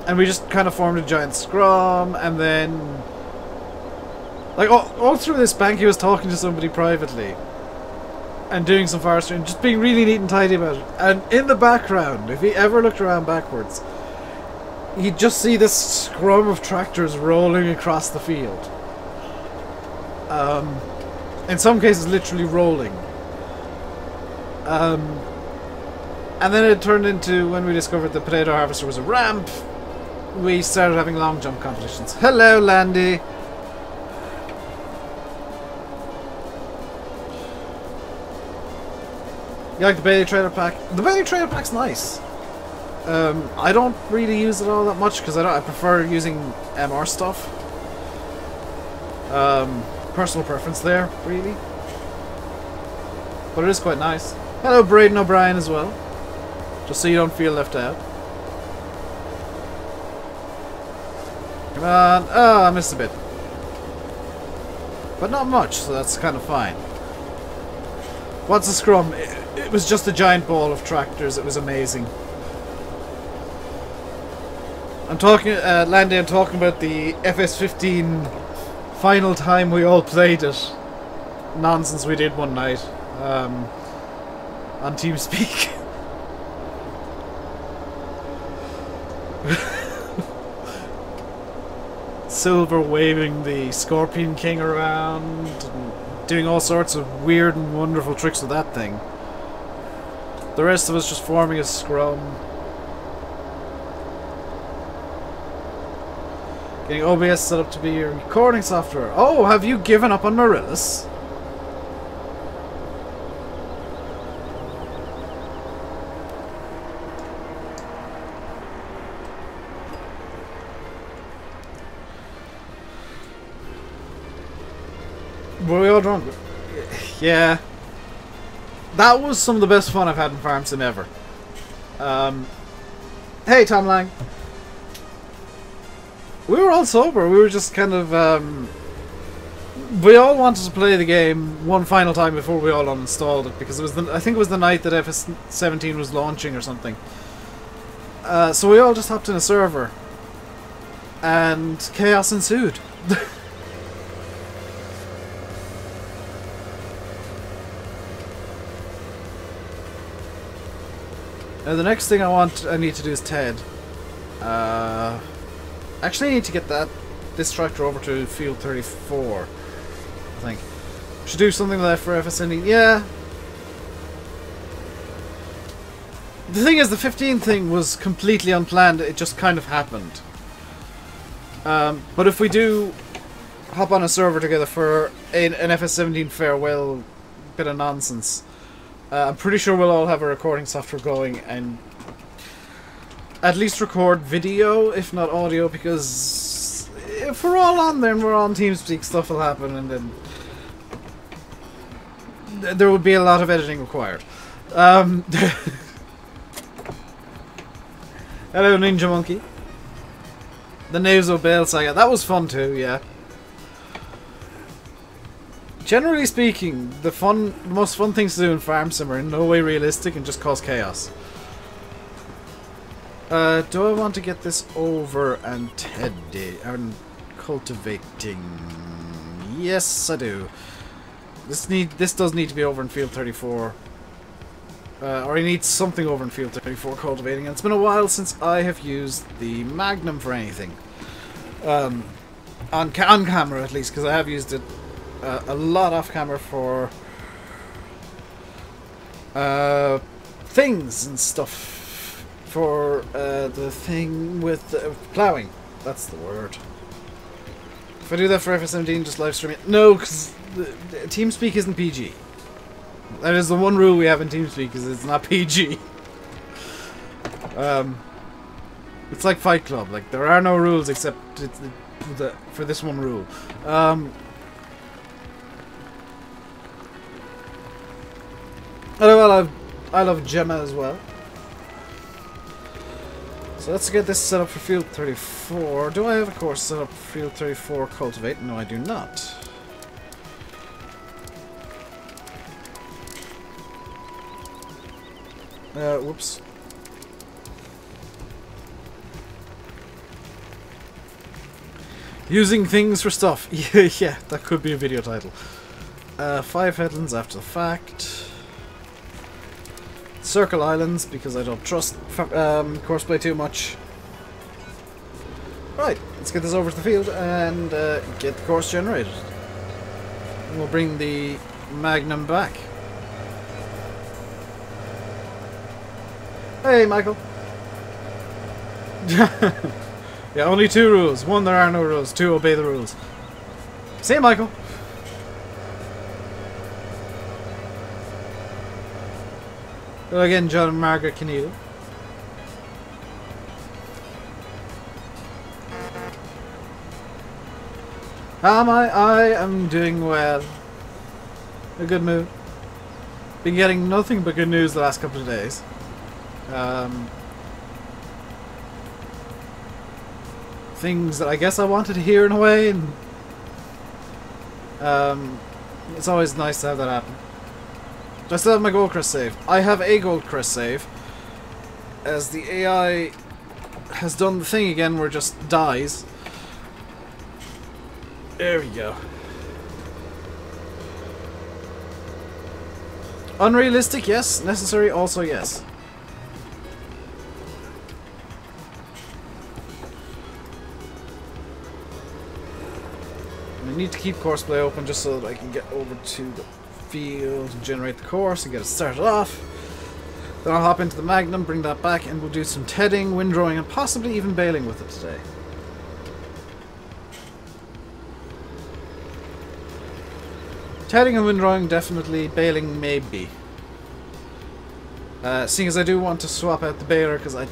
And we just kind of formed a giant scrum, and then like all through this, Banky was talking to somebody privately and doing some forestry and just being really neat and tidy about it. And in the background, if he ever looked around backwards, you'd just see this scrum of tractors rolling across the field. In some cases literally rolling. And then it turned into, when we discovered the potato harvester was a ramp, we started having long jump competitions. Hello, Landy! You like the Bailey trailer pack? The Bailey trailer pack's nice. I don't really use it all that much because I prefer using MR stuff. Personal preference there, really. But it is quite nice. Hello, Braden O'Brien as well. Just so you don't feel left out. Come on. Oh, I missed a bit. But not much, so that's kind of fine. What's a scrum? It was just a giant ball of tractors. It was amazing. I'm talking, Landy, I'm talking about the FS15 final time we all played it. Nonsense we did one night. On TeamSpeak. Silver waving the Scorpion King around, and doing all sorts of weird and wonderful tricks with that thing. The rest of us just forming a scrum. Getting OBS set up to be your recording software. Oh, have you given up on Marillis? Were we all drunk? Yeah. That was some of the best fun I've had in Farm Sim ever. Hey, Tom Lang. We were all sober. We were just kind of, we all wanted to play the game one final time before we all uninstalled it, because it was I think it was the night that FS17 was launching or something. So we all just hopped in a server, and chaos ensued. Now the next thing I need to do is TED. Actually, I need to get this tractor over to field 34. I think should do something like that for FSNE. Yeah. The thing is, the 15 thing was completely unplanned. It just kind of happened. But if we do hop on a server together for an FS17 farewell bit of nonsense, I'm pretty sure we'll all have a recording software going and at least record video, if not audio, because if we're all on there and we're on TeamSpeak, stuff will happen and then there would be a lot of editing required. Hello, Ninja Monkey. The Naso Bale Saga. That was fun too, yeah. Generally speaking, the most fun things to do in Farm Sim are in no way realistic and just cause chaos. Do I want to get this over and teddy and cultivating? Yes, I do. This does need to be over in Field 34. Or I need something over in Field 34 cultivating. And it's been a while since I have used the Magnum for anything. On camera at least, because I have used it a lot off camera for things and stuff. For the thing with ploughing. That's the word. If I do that for FS17, just live stream it. No, because TeamSpeak isn't PG. That is the one rule we have in TeamSpeak, is it's not PG. It's like Fight Club. Like, there are no rules except for this one rule. Oh, well, I love Gemma as well. So let's get this set up for Field 34. Do I have a course set up for Field 34 Cultivate? No, I do not. Whoops. Using things for stuff. Yeah, that could be a video title. 5 headlands after the fact. Circle islands, because I don't trust Courseplay too much. Right, let's get this over to the field and get the course generated. And we'll bring the Magnum back. Hey, Michael. Yeah, only 2 rules. 1, there are no rules. 2, obey the rules. See you, Michael. Hello again, John and Margaret Keneal. I am doing well. A good mood. Been getting nothing but good news the last couple of days. Things that I guess I wanted to hear in a way, and it's always nice to have that happen. Do I still have my gold crest save? I have a gold crest save, as the AI has done the thing again where it just dies. There we go. Unrealistic, yes. Necessary, also yes. I need to keep Courseplay open just so that I can get over to the field and generate the course and get it started off. Then I'll hop into the Magnum, bring that back, and we'll do some tedding, windrowing, and possibly even baling with it today. Tedding and windrowing, definitely. Baling, maybe. Seeing as I do want to swap out the baler, because I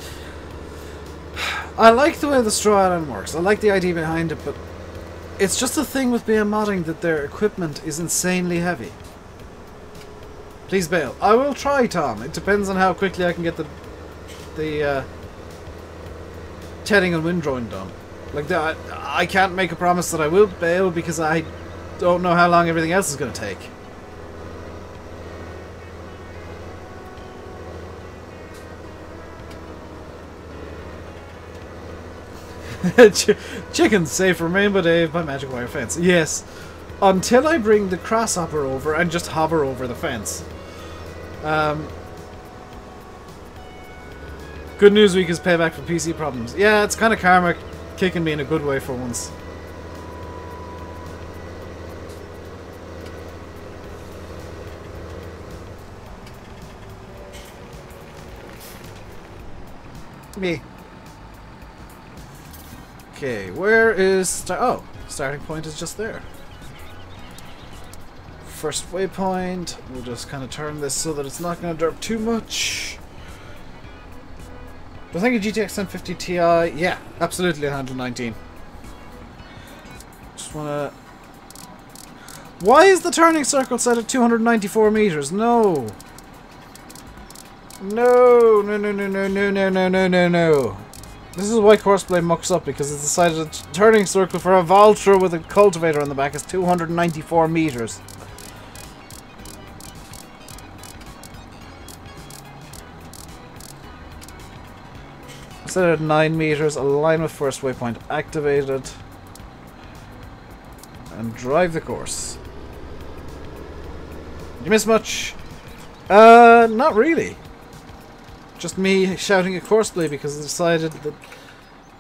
like the way the straw island works. I like the idea behind it, but it's just a thing with BM modding that their equipment is insanely heavy. Please bail. I will try, Tom. It depends on how quickly I can get the tedding and windrowing done. Like, I can't make a promise that I will bail because I don't know how long everything else is going to take. Chickens safe from RainbowDave by Magic Wire Fence. Yes. Until I bring the crosshopper over and just hover over the fence. Good News Week is payback for PC problems. Yeah, it's kind of karma kicking me in a good way for once. Me. Okay, where is... oh, starting point is just there. First waypoint. We'll just kind of turn this so that it's not going to derp too much. Do I think a GTX 1050 Ti? Yeah, absolutely 119. Just want to... Why is the turning circle set at 294 meters? No. No, no, no, no, no, no, no, no, no, no, no. This is why Courseplay mucks up, because it's decided a turning circle for a Valtra with a cultivator on the back is 294 meters. Set at 9 meters, align with first waypoint activated, and drive the course. Did you miss much? Not really. Just me shouting at Courseplay because I decided that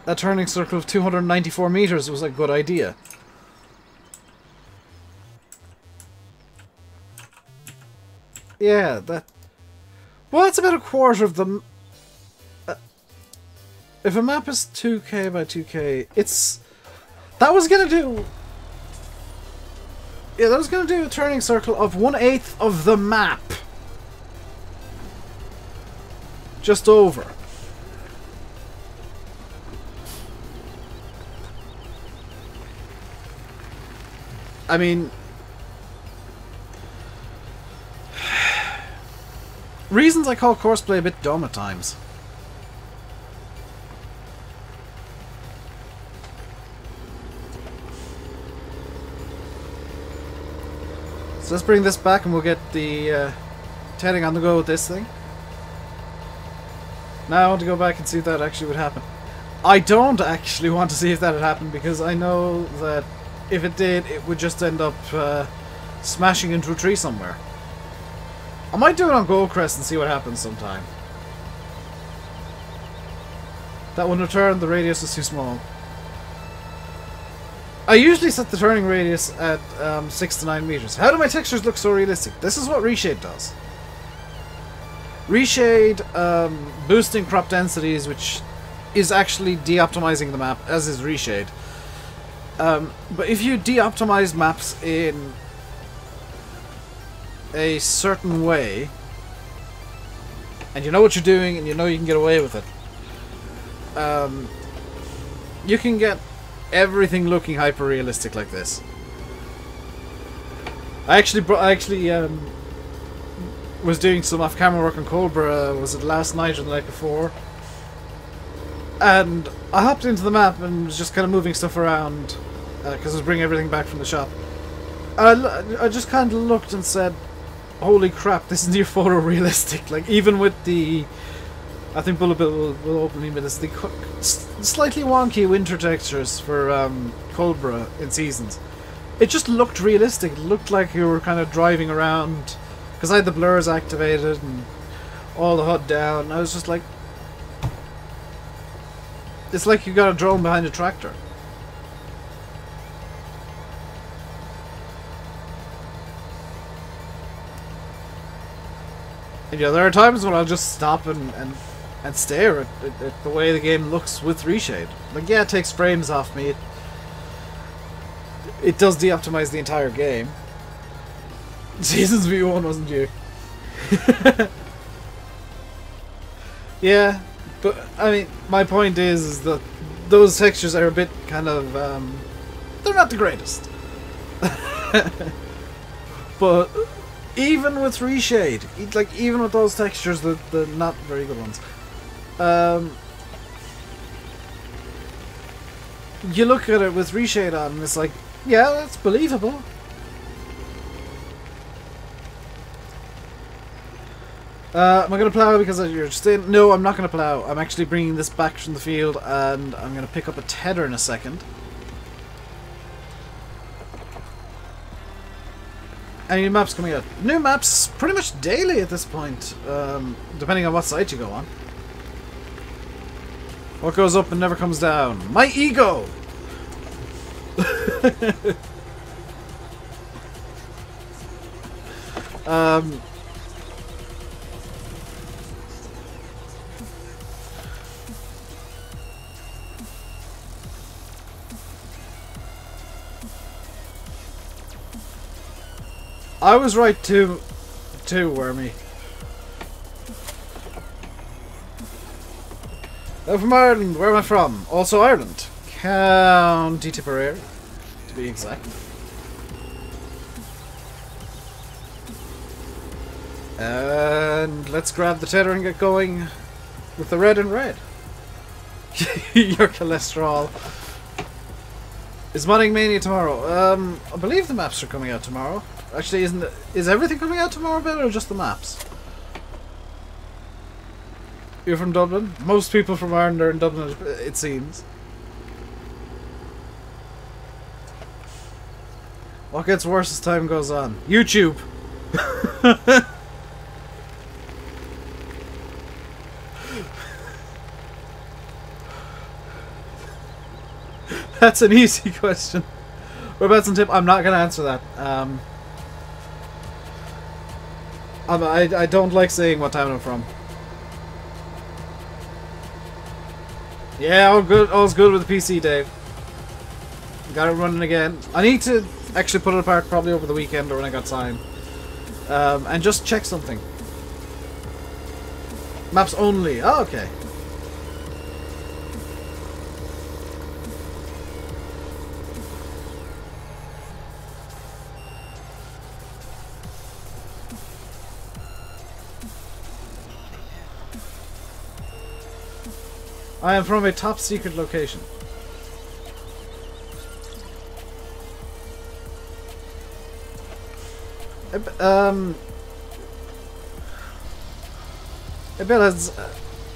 a turning circle of 294 meters was a good idea. Yeah, that... Well, that's about a quarter of the... if a map is 2K by 2K, it's... That was gonna do... Yeah, that was gonna do a turning circle of 1/8 of the map. Just over. I mean... Reasons I call Courseplay a bit dumb at times. So let's bring this back and we'll get the tetting on the go with this thing. Now I want to go back and see if that actually would happen. I don't actually want to see if that would happen because I know that if it did, it would just end up smashing into a tree somewhere. I might do it on Goldcrest and see what happens sometime. That wouldn't have turned, the radius is too small. I usually set the turning radius at 6 to 9 meters. How do my textures look so realistic? This is what ReShade does. ReShade boosting crop densities, which is actually de-optimizing the map, as is ReShade. But if you de-optimize maps in a certain way, and you know what you're doing, and you know you can get away with it, you can get everything looking hyper-realistic like this. I actually was doing some off-camera work on Cobra, was it last night or the night before? And I hopped into the map and was just kind of moving stuff around, because I was bringing everything back from the shop. I just kind of looked and said, holy crap, this is near photorealistic. Like, even with the... I think Bullet Bill will open me with this. The slightly wonky winter textures for Cobra in Seasons. It just looked realistic. It looked like you were kind of driving around... Because I had the blurs activated and all the HUD down. I was just like... It's like you got a drone behind a tractor. And yeah, there are times when I'll just stop and stare at the way the game looks with ReShade. Like, yeah, it takes frames off me. It does de-optimize the entire game. Seasons V1 wasn't you. Yeah, but I mean, my point is that those textures are a bit kind of they're not the greatest. But even with ReShade, like even with those textures, the not very good ones, you look at it with ReShade on and it's like, yeah, that's believable. Am I going to plow because you're just in? No, I'm not going to plow. I'm actually bringing this back from the field and I'm going to pick up a tether in a second. Any new maps coming out? New maps pretty much daily at this point, depending on what site you go on. What goes up and never comes down? My ego! I was right too, Wormy. I'm from Ireland. Where am I from? Also Ireland. County Tipperary, to be exact. And let's grab the tether and get going with the red and red. Your cholesterol. Is Modding Mania tomorrow? I believe the maps are coming out tomorrow. Actually, is everything coming out tomorrow, Bill, or just the maps? You're from Dublin? Most people from Ireland are in Dublin, it seems. What gets worse as time goes on? YouTube! That's an easy question. Whereabouts in Tip? I'm not going to answer that. I don't like saying what town I'm from. Yeah, all good. All's good with the PC, Dave. Got it running again. I need to actually put it apart probably over the weekend or when I got time. And just check something. Maps only. Oh, okay. I am from a top secret location. Bill,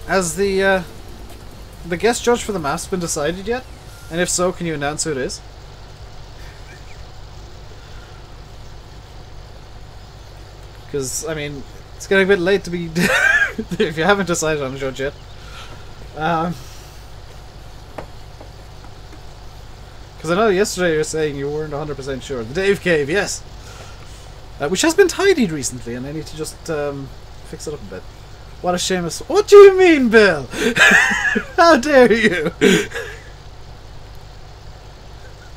has the guest judge for the maps been decided yet? And if so, can you announce who it is? Because, I mean, it's getting a bit late to be... if you haven't decided on a judge yet. Because I know yesterday you were saying you weren't 100% sure. The Dave Cave, yes! Which has been tidied recently, and I need to just fix it up a bit. What a shame. What do you mean, Bill? How dare you?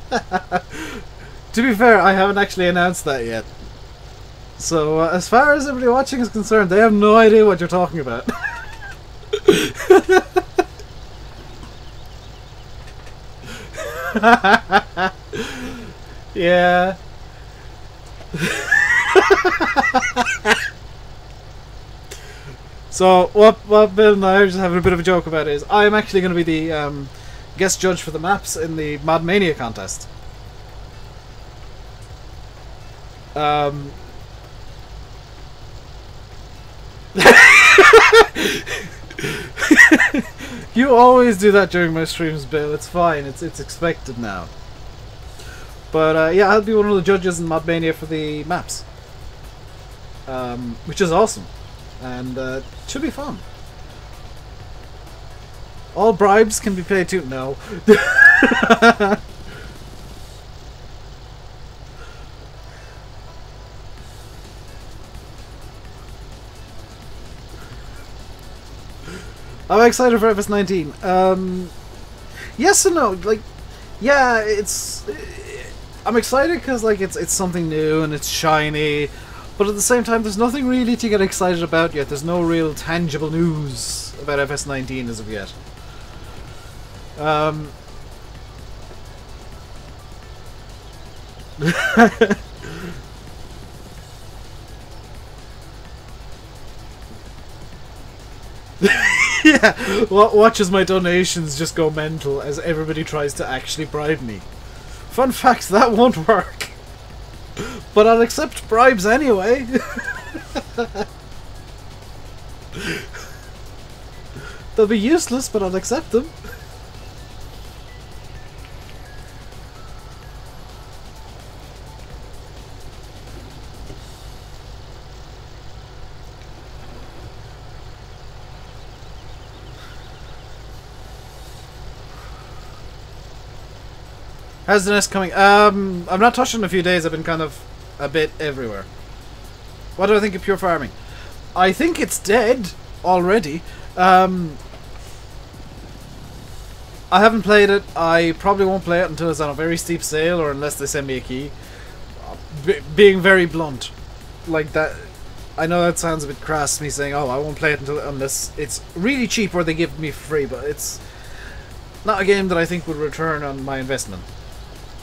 To be fair, I haven't actually announced that yet. So, as far as everybody watching is concerned, they have no idea what you're talking about. Yeah. So what Bill and I are just having a bit of a joke about is I'm actually going to be the guest judge for the maps in the Mod Mania contest. You always do that during my streams, Bill. It's fine. It's expected now. But yeah, I'll be one of the judges in Mod Mania for the maps, which is awesome, and should be fun. All bribes can be paid too. No. I'm excited for FS19. Yes and no. Like, yeah, I'm excited because like it's something new and it's shiny, but at the same time, there's nothing really to get excited about yet. There's no real tangible news about FS19 as of yet. Yeah, watch as my donations just go mental as everybody tries to actually bribe me. Fun fact, that won't work. But I'll accept bribes anyway. They'll be useless, but I'll accept them. How's the nest coming? I've not touched it in a few days. I've been kind of a bit everywhere. What do I think of pure farming? I think it's dead already. I haven't played it. I probably won't play it until it's on a very steep sale or unless they send me a key. Being very blunt. like that. I know that sounds a bit crass, me saying, "Oh, I won't play it unless it's really cheap or they give it me for free." But it's not a game that I think would return on my investment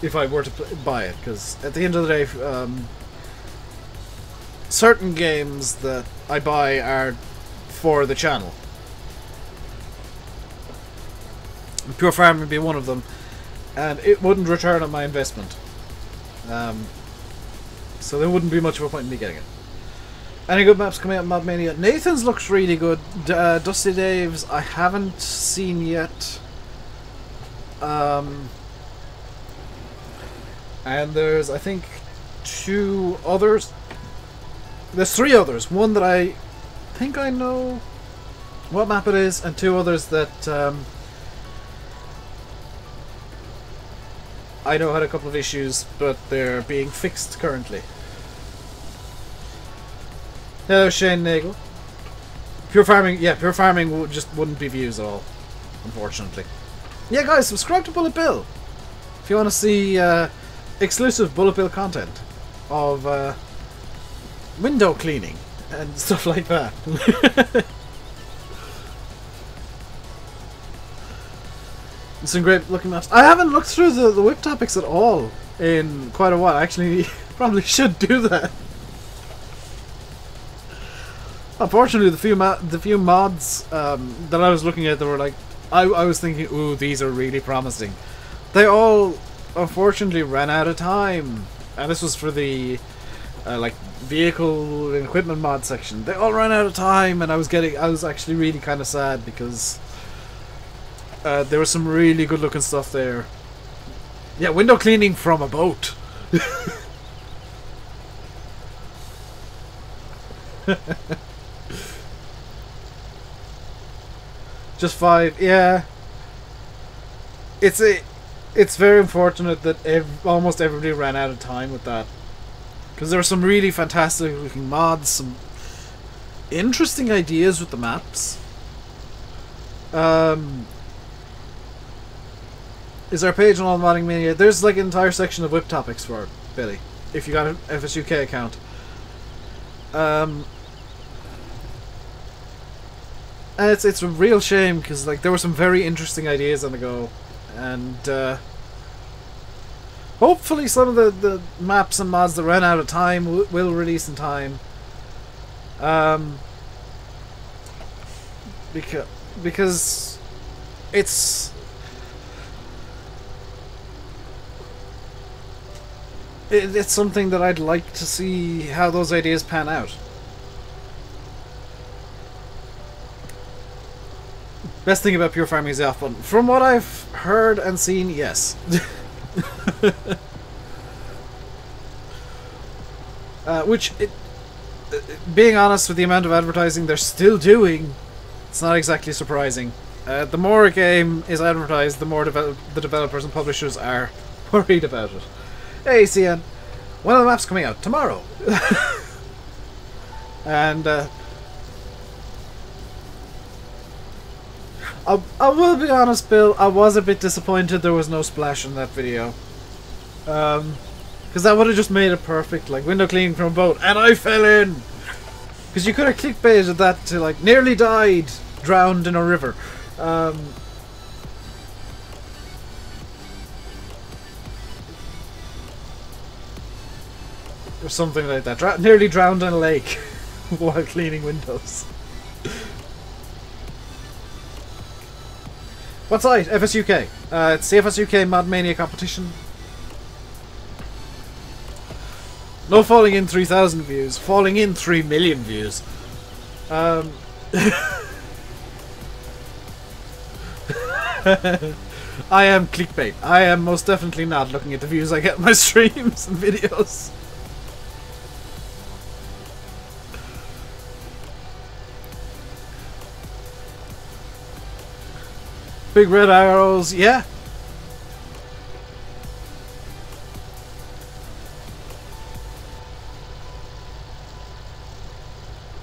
if I were to buy it. Because at the end of the day, certain games that I buy are for the channel. Pure Farm would be one of them, and it wouldn't return on my investment. So there wouldn't be much of a point in me getting it. Any good maps coming out in Mod Mania? Nathan's looks really good. Dusty Dave's I haven't seen yet. And there's, I think, 2 others. There's 3 others. One that I think I know what map it is, and 2 others that I know had a couple of issues, but they're being fixed currently. Hello, Shane Nagel. Pure Farming, yeah, Pure Farming just wouldn't be views at all, unfortunately. Yeah, guys, subscribe to Bullet Bill if you want to see exclusive Bullet Bill content of window cleaning and stuff like that. Some great looking maps. I haven't looked through the whip topics at all in quite a while. Actually, probably should do that. Unfortunately, the few mods that I was looking at, that were like, I was thinking, ooh, these are really promising. They all, unfortunately, ran out of time, and this was for the like vehicle and equipment mod section. They all ran out of time, and I was actually really kind of sad because there was some really good looking stuff there. Yeah, window cleaning from a boat. Just 5, yeah. It's very unfortunate that almost everybody ran out of time with that, because there were some really fantastic looking mods, some interesting ideas with the maps. Is our page on All Modding Mania? There's like an entire section of whip topics for it, Billy, if you got an FSUK account. And it's a real shame, because like there were some very interesting ideas on the go, and hopefully some of the maps and mods that ran out of time will release in time. Because it's something that I'd like to see how those ideas pan out. Best thing about Pure Farming is the off button. From what I've heard and seen, yes. Being honest with the amount of advertising they're still doing, it's not exactly surprising. The more a game is advertised, the more the developers and publishers are worried about it. Hey, CN. One of the maps coming out tomorrow. And I will be honest, Bill, I was a bit disappointed there was no splash in that video. Because that would have just made it perfect, like window cleaning from a boat, and I fell in! Because you could have clickbaited that to like, nearly died, drowned in a river. Or something like that. Nearly drowned in a lake while cleaning windows. What site? FSUK. It's the FSUK Mod Mania competition. No falling in 3,000 views. Falling in 3 million views. I am clickbait. I am most definitely not looking at the views I get in my streams and videos. Big red arrows, yeah.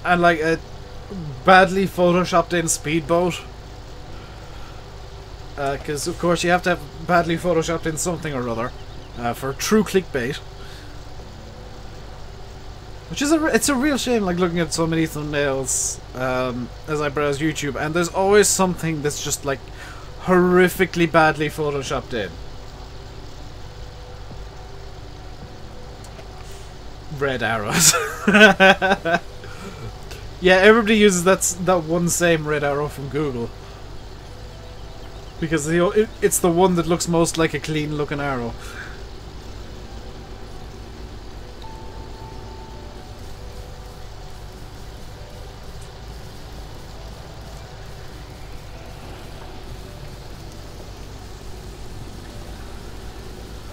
And like a badly photoshopped in speedboat. Because of course you have to have badly photoshopped in something or other for true clickbait. Which is it's a real shame, like looking at so many thumbnails as I browse YouTube, and there's always something that's just like horrifically badly photoshopped in. Red arrows. Yeah, everybody uses that one same red arrow from Google because it's the one that looks most like a clean looking arrow.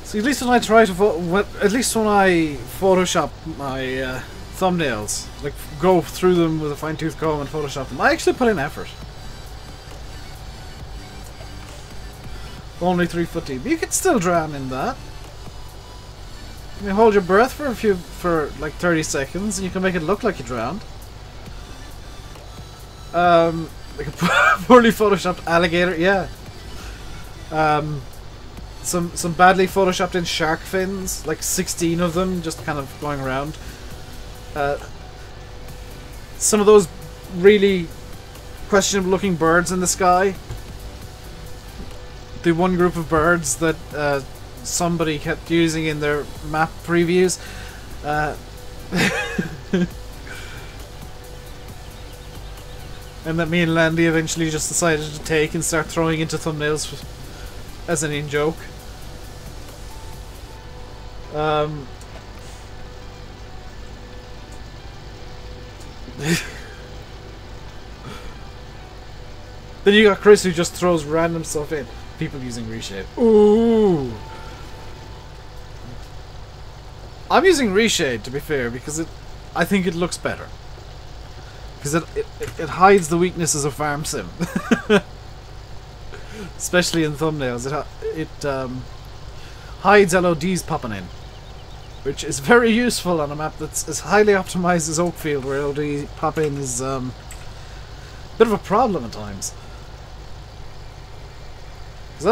So at least when I try to at least when I Photoshop my thumbnails, like go through them with a fine-tooth comb and Photoshop them, I actually put in effort. Only 3 foot deep. You could still drown in that. You can hold your breath for like 30 seconds, and you can make it look like you drowned. Like a poorly photoshopped alligator, yeah. Some badly photoshopped in shark fins, like 16 of them, just kind of going around. Some of those really questionable looking birds in the sky. The one group of birds that somebody kept using in their map previews. And that me and Landy eventually just decided to take and start throwing into thumbnails as an in-joke. Then you got Chris who just throws random stuff in. People using RESHADE. Ooh! I'm using RESHADE, to be fair, because I think it looks better. Because it hides the weaknesses of Farm Sim. Especially in thumbnails. It hides LODs popping in. Which is very useful on a map that's as highly optimized as Oakfield, where LOD pop in is a bit of a problem at times. Because I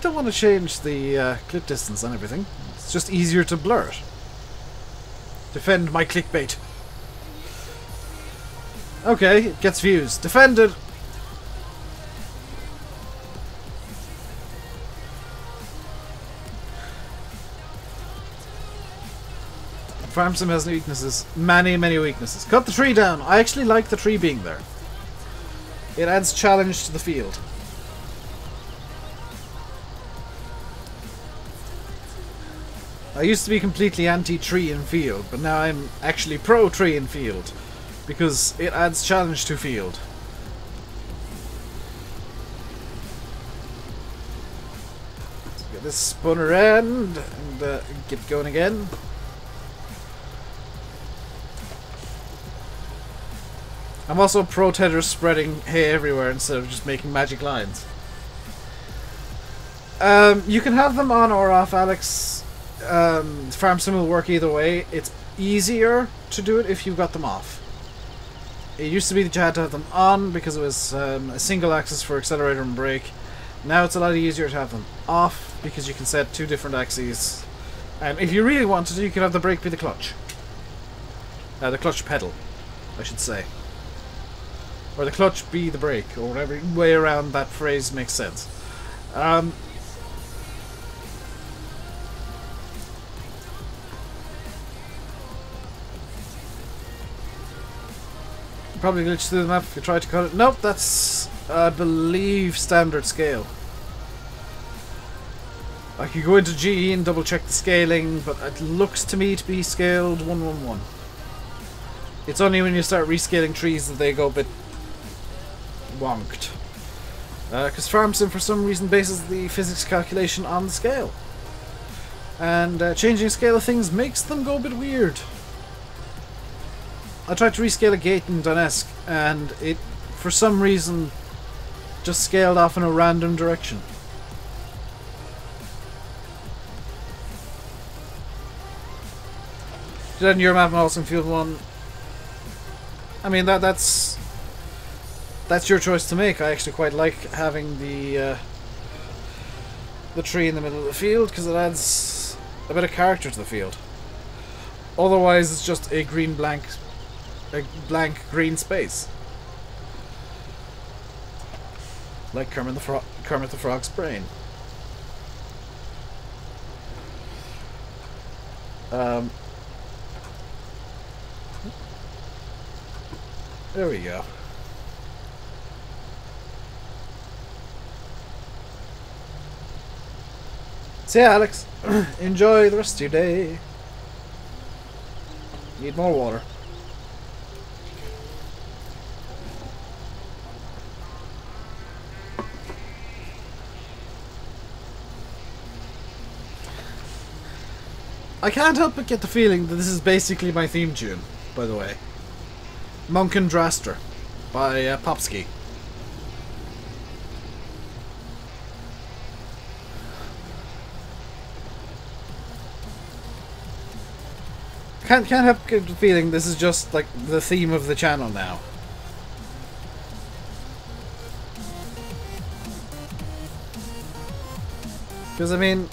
don't want to change the clip distance on everything. It's just easier to blur it. Defend my clickbait. Okay, it gets views. Defended! Farm Sim has weaknesses. Many, many weaknesses. Cut the tree down! I actually like the tree being there. It adds challenge to the field. I used to be completely anti-tree in field, but now I'm actually pro-tree in field. Because it adds challenge to field. So get this spun around and get going again. I'm also pro-tether spreading hay everywhere instead of just making magic lines. You can have them on or off, Alex. Farm Sim will work either way. It's easier to do it if you've got them off. It used to be that you had to have them on because it was a single axis for accelerator and brake. Now it's a lot easier to have them off because you can set 2 different axes. And if you really wanted to, you could have the brake be the clutch. The clutch pedal, I should say. Or the clutch be the brake, or whatever way around that phrase makes sense. Probably glitch through the map if you try to cut it. Nope, that's, I believe, standard scale. I could go into GE and double check the scaling, but it looks to me to be scaled 111. It's only when you start rescaling trees that they go a bit wonked. Because Farm Sim for some reason bases the physics calculation on the scale. And changing the scale of things makes them go a bit weird. I tried to rescale a gate in Donetsk, and it, for some reason, just scaled off in a random direction. Did your map also in Field 1? I mean, that's your choice to make. I actually quite like having the tree in the middle of the field, because it adds a bit of character to the field. Otherwise, it's just a blank green space. Like Kermit the Frog's brain. There we go. So yeah, Alex, enjoy the rest of your day. Need more water. I can't help but get the feeling that this is basically my theme tune, by the way. Monk and Draster by Popsky. Can't help get the feeling this is just like the theme of the channel now. Because I mean,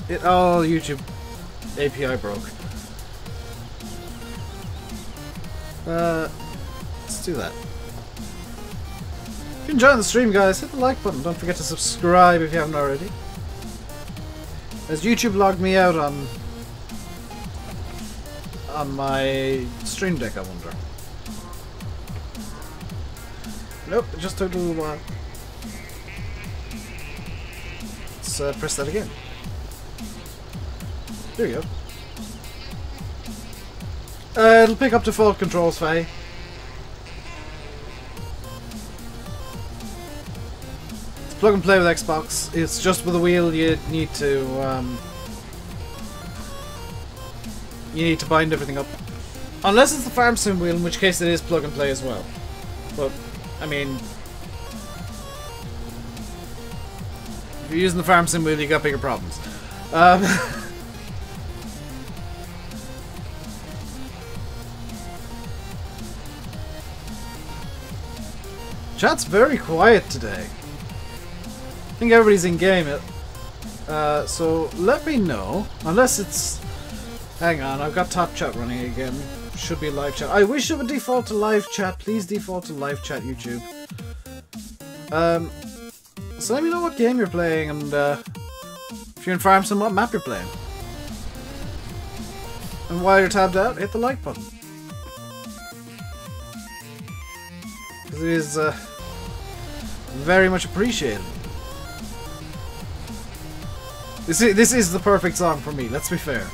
YouTube API broke. Let's do that. If you're enjoying the stream, guys, hit the like button. Don't forget to subscribe if you haven't already. Has YouTube logged me out on my stream deck, I wonder? Nope, it just took a little while. Let's press that again. There you go. It'll pick up default controls, Faye. It's plug and play with Xbox. It's just with a wheel you need to bind everything up. Unless it's the farm sim wheel, in which case it is plug and play as well. But, I mean, if you're using the farm sim wheel, you got bigger problems. Chat's very quiet today. I think everybody's in game. So let me know. Unless it's... Hang on, I've got top chat running again. Should be live chat. I wish it would default to live chat. Please default to live chat, YouTube. So let me know what game you're playing and if you're in Farm Sim, what map you're playing. And while you're tabbed out, hit the like button. Because it is very much appreciated. This is the perfect song for me, let's be fair.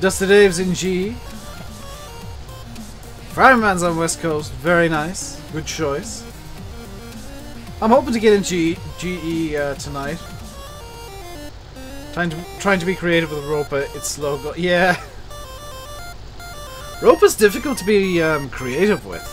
Dusty Dave's in G. Fireman's on West Coast, very nice. Good choice. I'm hoping to get in GE tonight. Trying to be creative with Ropa, it's slow go. Yeah. Ropa's difficult to be creative with.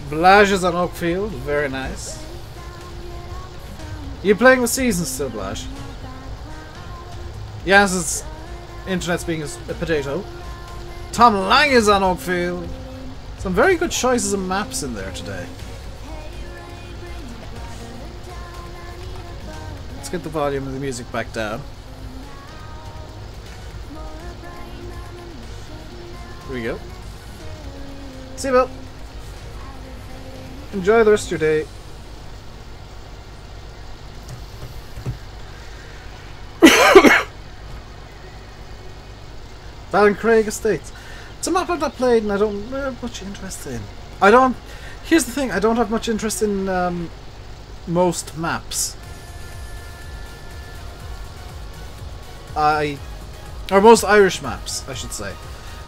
Blash is on Oakfield, very nice. You playing with Seasons still, Blash? Yes, internet's being a potato. Tom Lang is on Oakfield. Some very good choices of maps in there today. Let's get the volume of the music back down. Here we go. See you, Bill. Enjoy the rest of your day. Ballincraig Estates. It's a map I've not played and I don't have much interest in. Here's the thing, I don't have much interest in most maps. Or most Irish maps, I should say.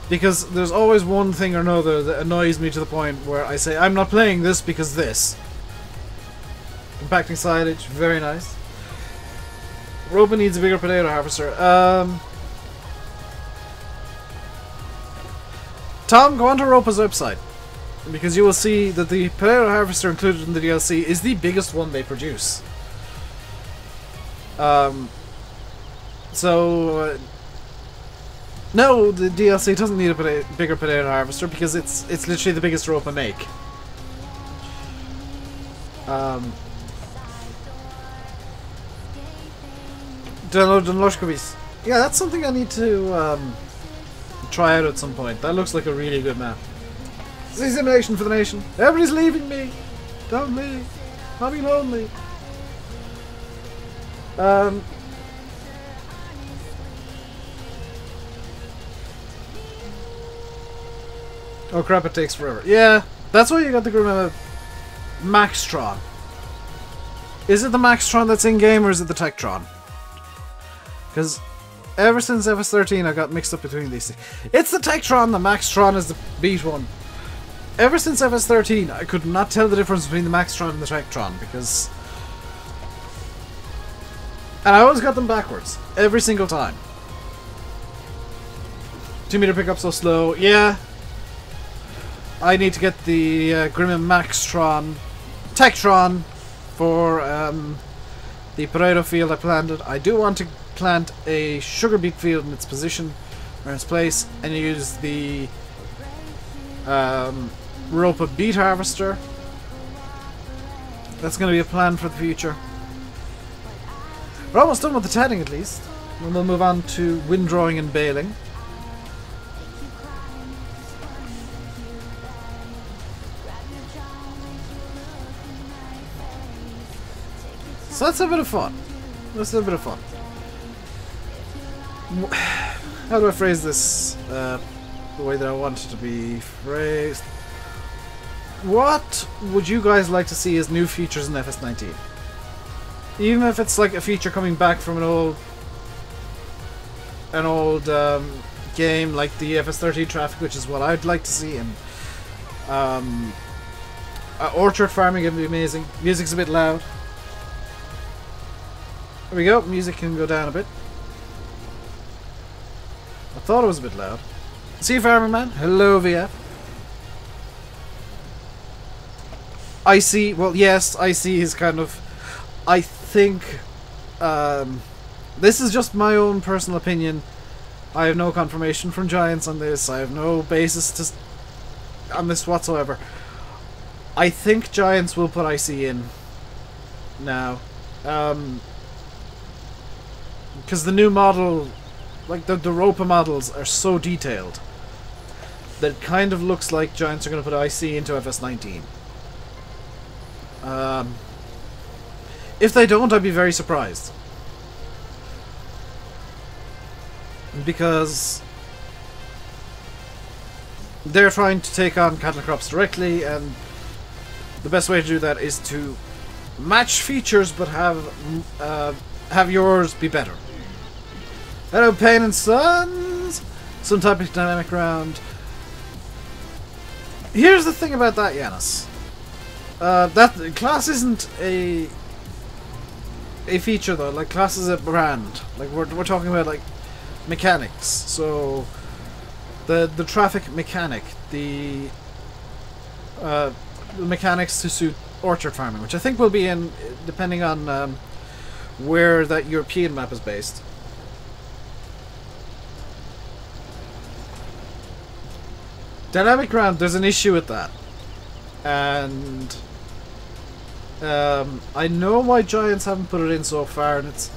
Because there's always one thing or another that annoys me to the point where I say, I'm not playing this because this. Compacting silage, very nice. Ropa needs a bigger potato harvester. Tom, go on to Ropa's website. Because you will see that the potato harvester included in the DLC is the biggest one they produce. So no, the DLC doesn't need a bigger potato harvester because it's literally the biggest rope I make. Download the Lush Cookies. Yeah, that's something I need to try out at some point. That looks like a really good map. Sea simulation for the nation. Everybody's leaving me. Don't leave. I'll be lonely. Oh crap, it takes forever. Yeah, that's why you got the Grim Maxtron. Is it the Maxtron that's in-game or is it the Tektron? Because ever since FS13 I got mixed up between these two. It's the Tektron, the Maxtron is the beat one. Ever since FS13 I could not tell the difference between the Maxtron and the Tektron because... And I always got them backwards. Every single time. 2 meter pickup so slow. Yeah. I need to get the Grim Maxtron, Tektron for the potato field I planted. I do want to plant a sugar beet field in its position, or in its place, and use the rope beet harvester. That's going to be a plan for the future. We're almost done with the tedding at least. And we'll move on to windrowing and baling. So that's a bit of fun. That's a bit of fun. How do I phrase this the way that I want it to be phrased? What would you guys like to see as new features in FS19? Even if it's like a feature coming back from an old game like the FS13 traffic, which is what I'd like to see, and orchard farming would be amazing. Music's a bit loud. There we go, music can go down a bit. I thought it was a bit loud. See you, Farmer Man. Hello, VF. Icy, well, yes, Icy is kind of... I think... this is just my own personal opinion. I have no confirmation from Giants on this. I have no basis on this whatsoever. I think Giants will put Icy in now. Because the new model, like the Ropa models, are so detailed that it kind of looks like Giants are going to put IC into FS19. If they don't, I'd be very surprised. Because they're trying to take on cattle crops directly, and the best way to do that is to match features but have yours be better. Hello, Pain and Sons! Some type of dynamic round. Here's the thing about that, Yanis. That class isn't a feature though. Like, class is a brand. Like, we're talking about like mechanics. So the traffic mechanic, the mechanics to suit orchard farming, which I think will be in depending on where that European map is based. Dynamic round, there's an issue with that, and I know why Giants haven't put it in so far, and it's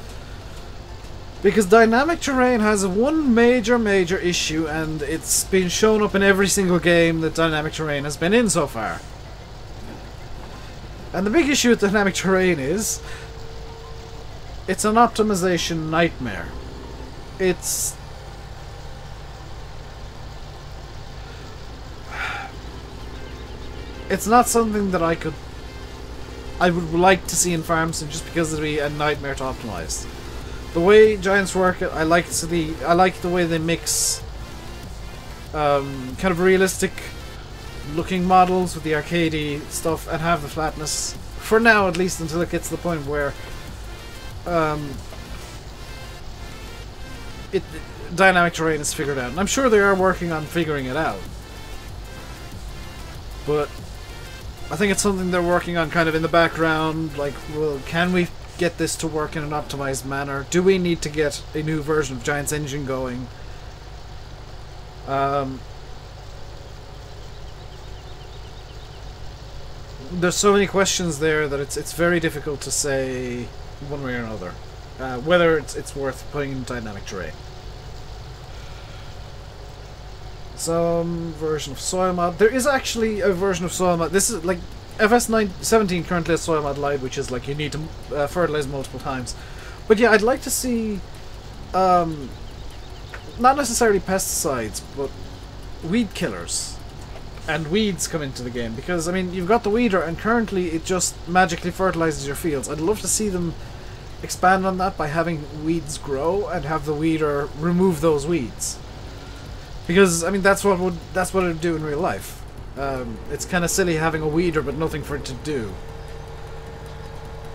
because dynamic terrain has one major issue, and it's been shown up in every single game that dynamic terrain has been in so far. And the big issue with dynamic terrain is it's an optimization nightmare. It's not something that I would like to see in Farm Sim, just because it'd be a nightmare to optimize. The way Giants work it, I like the way they mix kind of realistic looking models with the arcadey stuff and have the flatness for now, at least, until it gets to the point where dynamic terrain is figured out. And I'm sure they are working on figuring it out, but I think it's something they're working on kind of in the background. Like, well, can we get this to work in an optimized manner? Do we need to get a new version of Giant's engine going? There's so many questions there that it's very difficult to say one way or another whether it's worth putting in dynamic terrain. Some version of soil mod. There is actually a version of soil mod. This is like FS17 currently has soil mod live, which is like you need to fertilize multiple times. But yeah, I'd like to see not necessarily pesticides, but weed killers and weeds come into the game, because I mean you've got the weeder and currently it just magically fertilizes your fields. I'd love to see them expand on that by having weeds grow and have the weeder remove those weeds. Because I mean that's what it would do in real life. It's kind of silly having a weeder but nothing for it to do.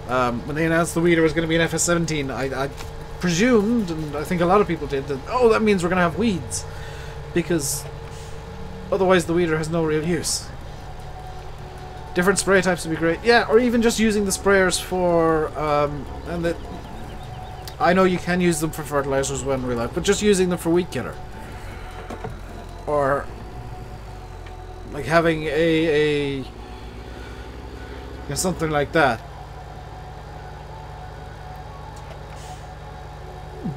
When they announced the weeder was going to be in FS17, I presumed, and I think a lot of people did, that oh, that means we're going to have weeds, because otherwise the weeder has no real use. Different spray types would be great. Yeah, or even just using the sprayers for and that I know you can use them for fertilizers when in real life, but just using them for weed killer. Or like having a something like that.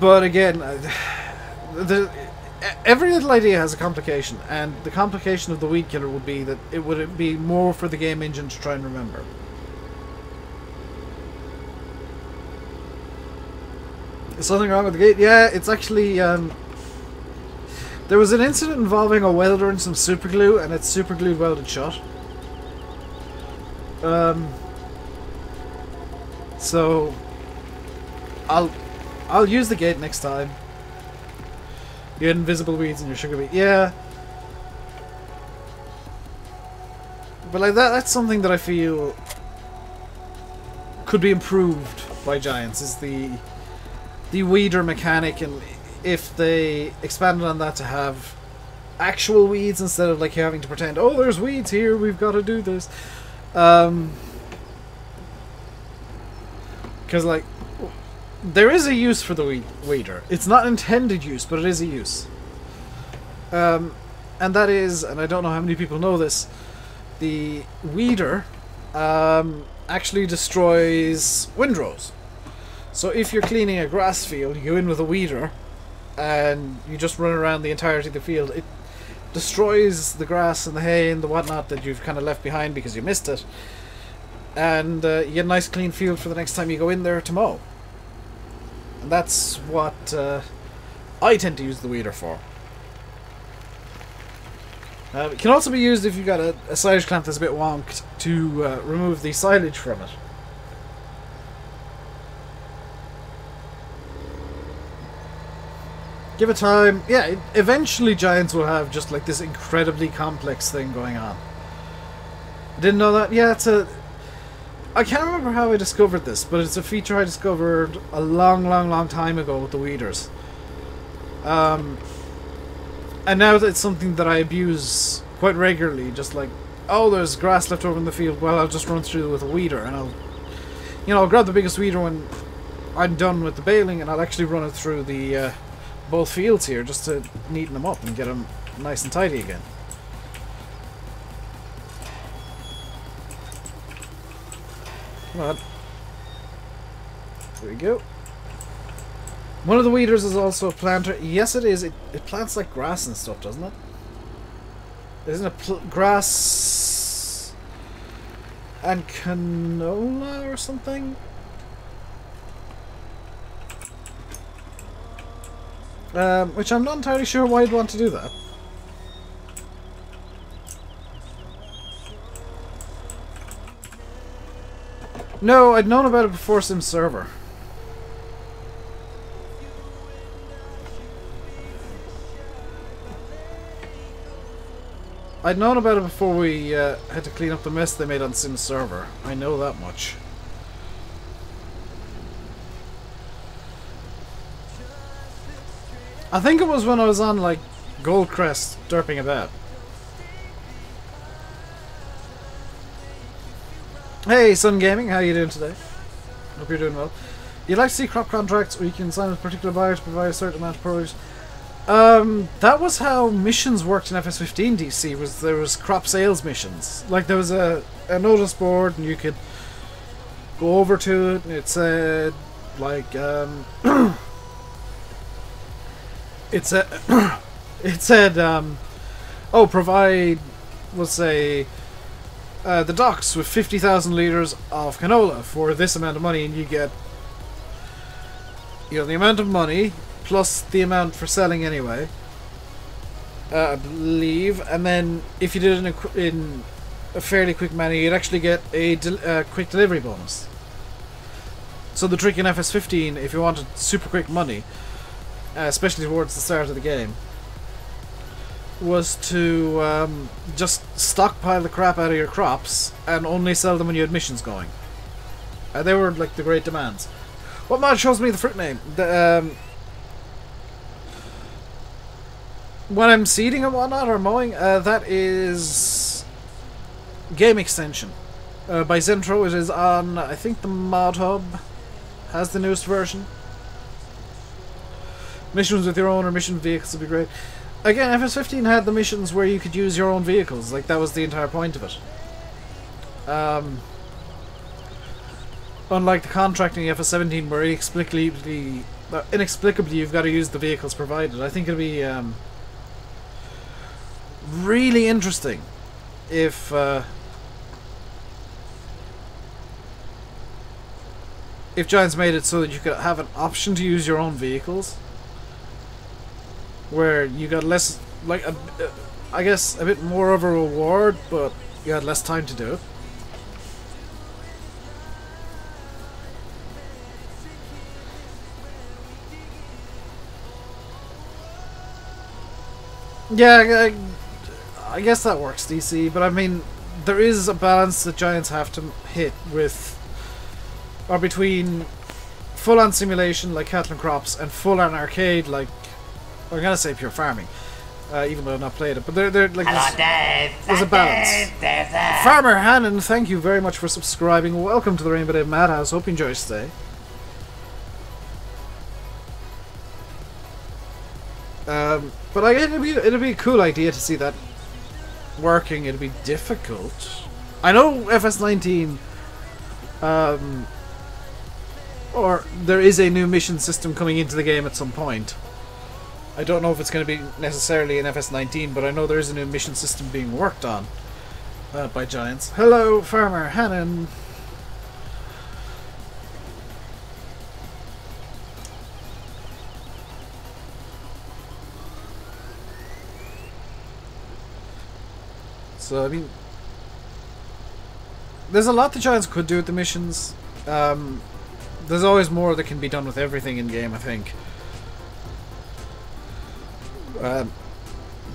But again, every little idea has a complication, and the complication of the weed killer would be that it would be more for the game engine to try and remember. Is something wrong with the gate? Yeah, it's actually there was an incident involving a welder and some super glue, and it's super glued welded shut. So I'll use the gate next time. You had invisible weeds in your sugar beet. Yeah. But like that's something that I feel could be improved by Giants, is the weeder mechanic, and if they expanded on that to have actual weeds instead of like having to pretend, oh, there's weeds here, we've got to do this. Because like there is a use for the weeder. It's not intended use, but it is a use. And that is, and I don't know how many people know this, the weeder actually destroys windrows. So if you're cleaning a grass field, you go in with a weeder and you just run around the entirety of the field, it destroys the grass and the hay and the whatnot that you've kind of left behind because you missed it. And you get a nice clean field for the next time you go in there to mow. And that's what I tend to use the weeder for. It can also be used if you've got a silage clamp that's a bit wonked to remove the silage from it. Give it time. Yeah, eventually Giants will have just like this incredibly complex thing going on. Didn't know that? Yeah, it's a... I can't remember how I discovered this, but it's a feature I discovered a long time ago with the weeders. And now it's something that I abuse quite regularly, just like, oh, there's grass left over in the field, well, I'll just run through with a weeder, and I'll grab the biggest weeder when I'm done with the baling, and I'll actually run it through the both fields here, just to neaten them up and get them nice and tidy again. Come on. There we go. One of the weeders is also a planter. Yes, it is. It plants like grass and stuff, doesn't it? Isn't it grass and canola or something? Which I'm not entirely sure why I'd want to do that. No, I'd known about it before Sim Server. I'd known about it before we had to clean up the mess they made on Sim Server. I know that much. I think it was when I was on, like, Goldcrest derping about. Hey, Sun Gaming, how you doing today? Hope you're doing well. You'd like to see crop contracts where you can sign with a particular buyer to provide a certain amount of produce. That was how missions worked in FS15 DC, was there was crop sales missions. Like there was a notice board and you could go over to it and it said like it said it said oh, provide, we'll say, the docks with 50,000 litres of canola for this amount of money, and you get, you know, the amount of money plus the amount for selling anyway, I believe, and then if you did it in a fairly quick manner, you'd actually get a quick delivery bonus. So the trick in FS15, if you wanted super quick money, especially towards the start of the game, was to just stockpile the crap out of your crops and only sell them when you had missions going. They were like the great demands. What mod shows me the fruit name? When I'm seeding and whatnot or mowing, that is game extension by Zentro. It is on, I think, the mod hub has the newest version. Missions with your own or mission vehicles would be great. Again, FS15 had the missions where you could use your own vehicles. Like, that was the entire point of it. Unlike the contracting in FS17, where inexplicably you've got to use the vehicles provided. I think it'll be really interesting if Giants made it so that you could have an option to use your own vehicles, where you got less, like, I guess, a bit more of a reward, but you had less time to do it. Yeah, I guess that works, DC, but I mean, there is a balance that Giants have to hit with, or between full-on simulation like cattle and crops and full-on arcade like, I'm gonna say pure farming, even though I've not played it, but they're like, there's a balance. Farmer Hannon, thank you very much for subscribing. Welcome to the RainbowDave Madhouse. Hope you enjoy your stay. But like, it'd be a cool idea to see that working. It'd be difficult. I know FS19, or there is a new mission system coming into the game at some point. I don't know if it's going to be necessarily in FS19, but I know there is a new mission system being worked on by Giants. Hello, Farmer Hannon. So, I mean, there's a lot the Giants could do with the missions. There's always more that can be done with everything in game, I think.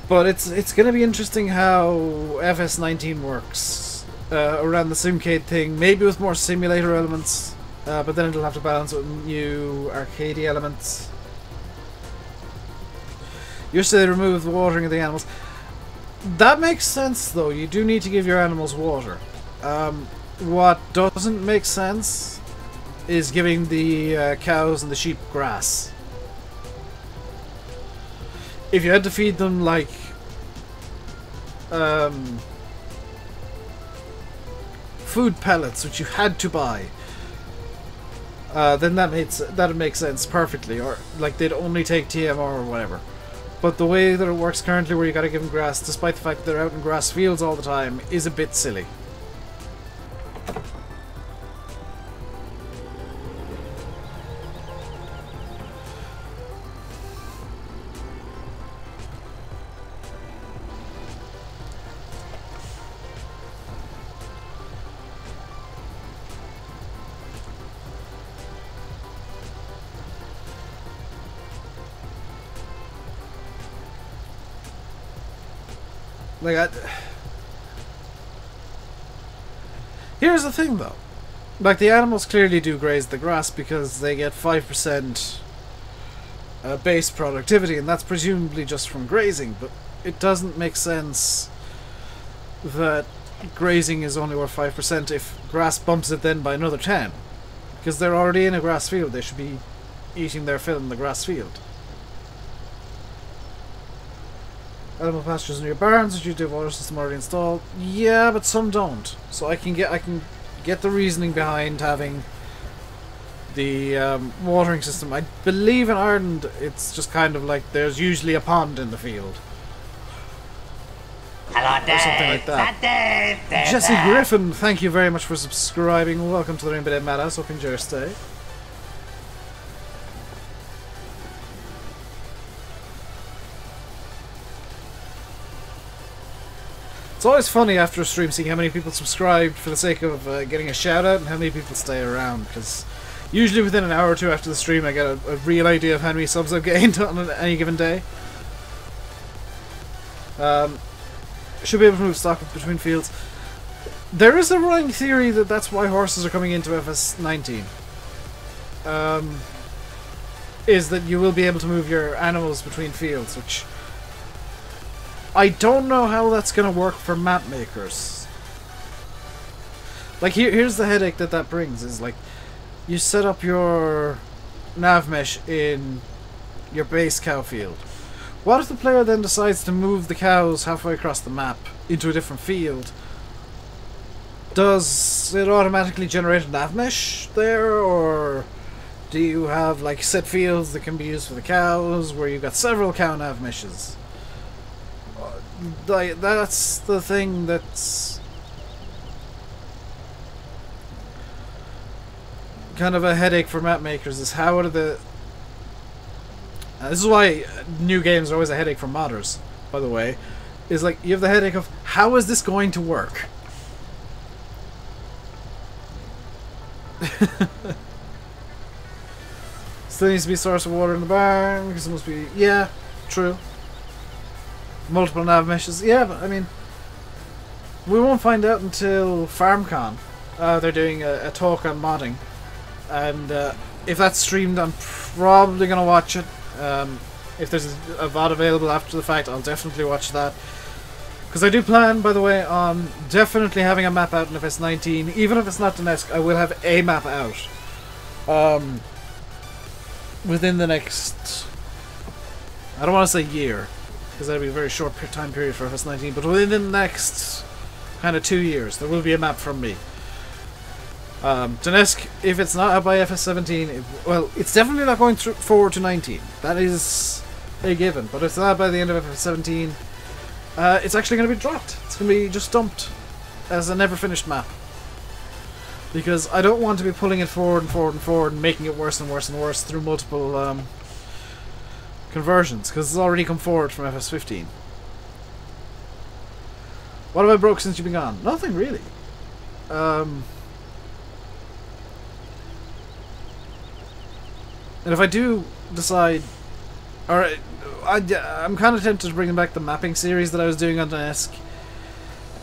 But it's going to be interesting how FS19 works around the Simcade thing, maybe with more simulator elements, but then it'll have to balance with new arcadey elements. Usually they remove the watering of the animals. That makes sense, though. You do need to give your animals water. What doesn't make sense is giving the cows and the sheep grass. If you had to feed them like food pellets, which you had to buy, then that'd make sense perfectly. Or like they'd only take TMR or whatever. But the way that it works currently, where you gotta give them grass, despite the fact that they're out in grass fields all the time, is a bit silly. Like, here's the thing, though. Like, the animals clearly do graze the grass because they get 5% base productivity, and that's presumably just from grazing, but it doesn't make sense that grazing is only worth 5% if grass bumps it then by another 10. Because they're already in a grass field. They should be eating their fill in the grass field. Animal pastures near barns, which you do have water system already installed. Yeah, but some don't. So I can get the reasoning behind having the watering system. I believe in Ireland it's just kind of like there's usually a pond in the field. Hello, Dave. Or something like that. Dave. Jesse Griffin, thank you very much for subscribing. Welcome to the RainbowDave Madhouse. Hope you enjoy your stay. It's always funny after a stream seeing how many people subscribed for the sake of getting a shout out and how many people stay around, because usually within an hour or two after the stream I get a real idea of how many subs I've gained on any given day. Should be able to move stock between fields. There is a running theory that that's why horses are coming into FS19. Is that you will be able to move your animals between fields, which I don't know how that's going to work for map makers. Like, here's the headache that brings, is like, you set up your nav mesh in your base cow field. What if the player then decides to move the cows halfway across the map into a different field? Does it automatically generate a nav mesh there, or do you have like set fields that can be used for the cows where you've got several cow nav meshes? Like, that's the thing that's kind of a headache for map makers, is how are the... this is why new games are always a headache for modders, by the way. Is like, you have the headache of, how is this going to work? Still needs to be a source of water in the barn, because it must be... Yeah, true. Multiple nav meshes. Yeah, but I mean, we won't find out until FarmCon. They're doing a talk on modding, and if that's streamed, I'm probably gonna watch it. If there's a VOD available after the fact, I'll definitely watch that. Because I do plan, by the way, on definitely having a map out in FS19. Even if it's not Donetsk, I will have a map out within the next... I don't want to say year, because that'll be a very short time period for FS19, but within the next kind of 2 years, there will be a map from me. Donetsk, if it's not out by FS17, well, it's definitely not going forward to 19. That is a given. But if it's not by the end of FS17, it's actually going to be dropped. It's going to be just dumped as a never-finished map. Because I don't want to be pulling it forward and forward and forward and making it worse and worse and worse through multiple conversions, because it's already come forward from FS15. What have I broke since you've been gone? Nothing really. And if I do decide... Alright, I'm kind of tempted to bring back the mapping series that I was doing on Donetsk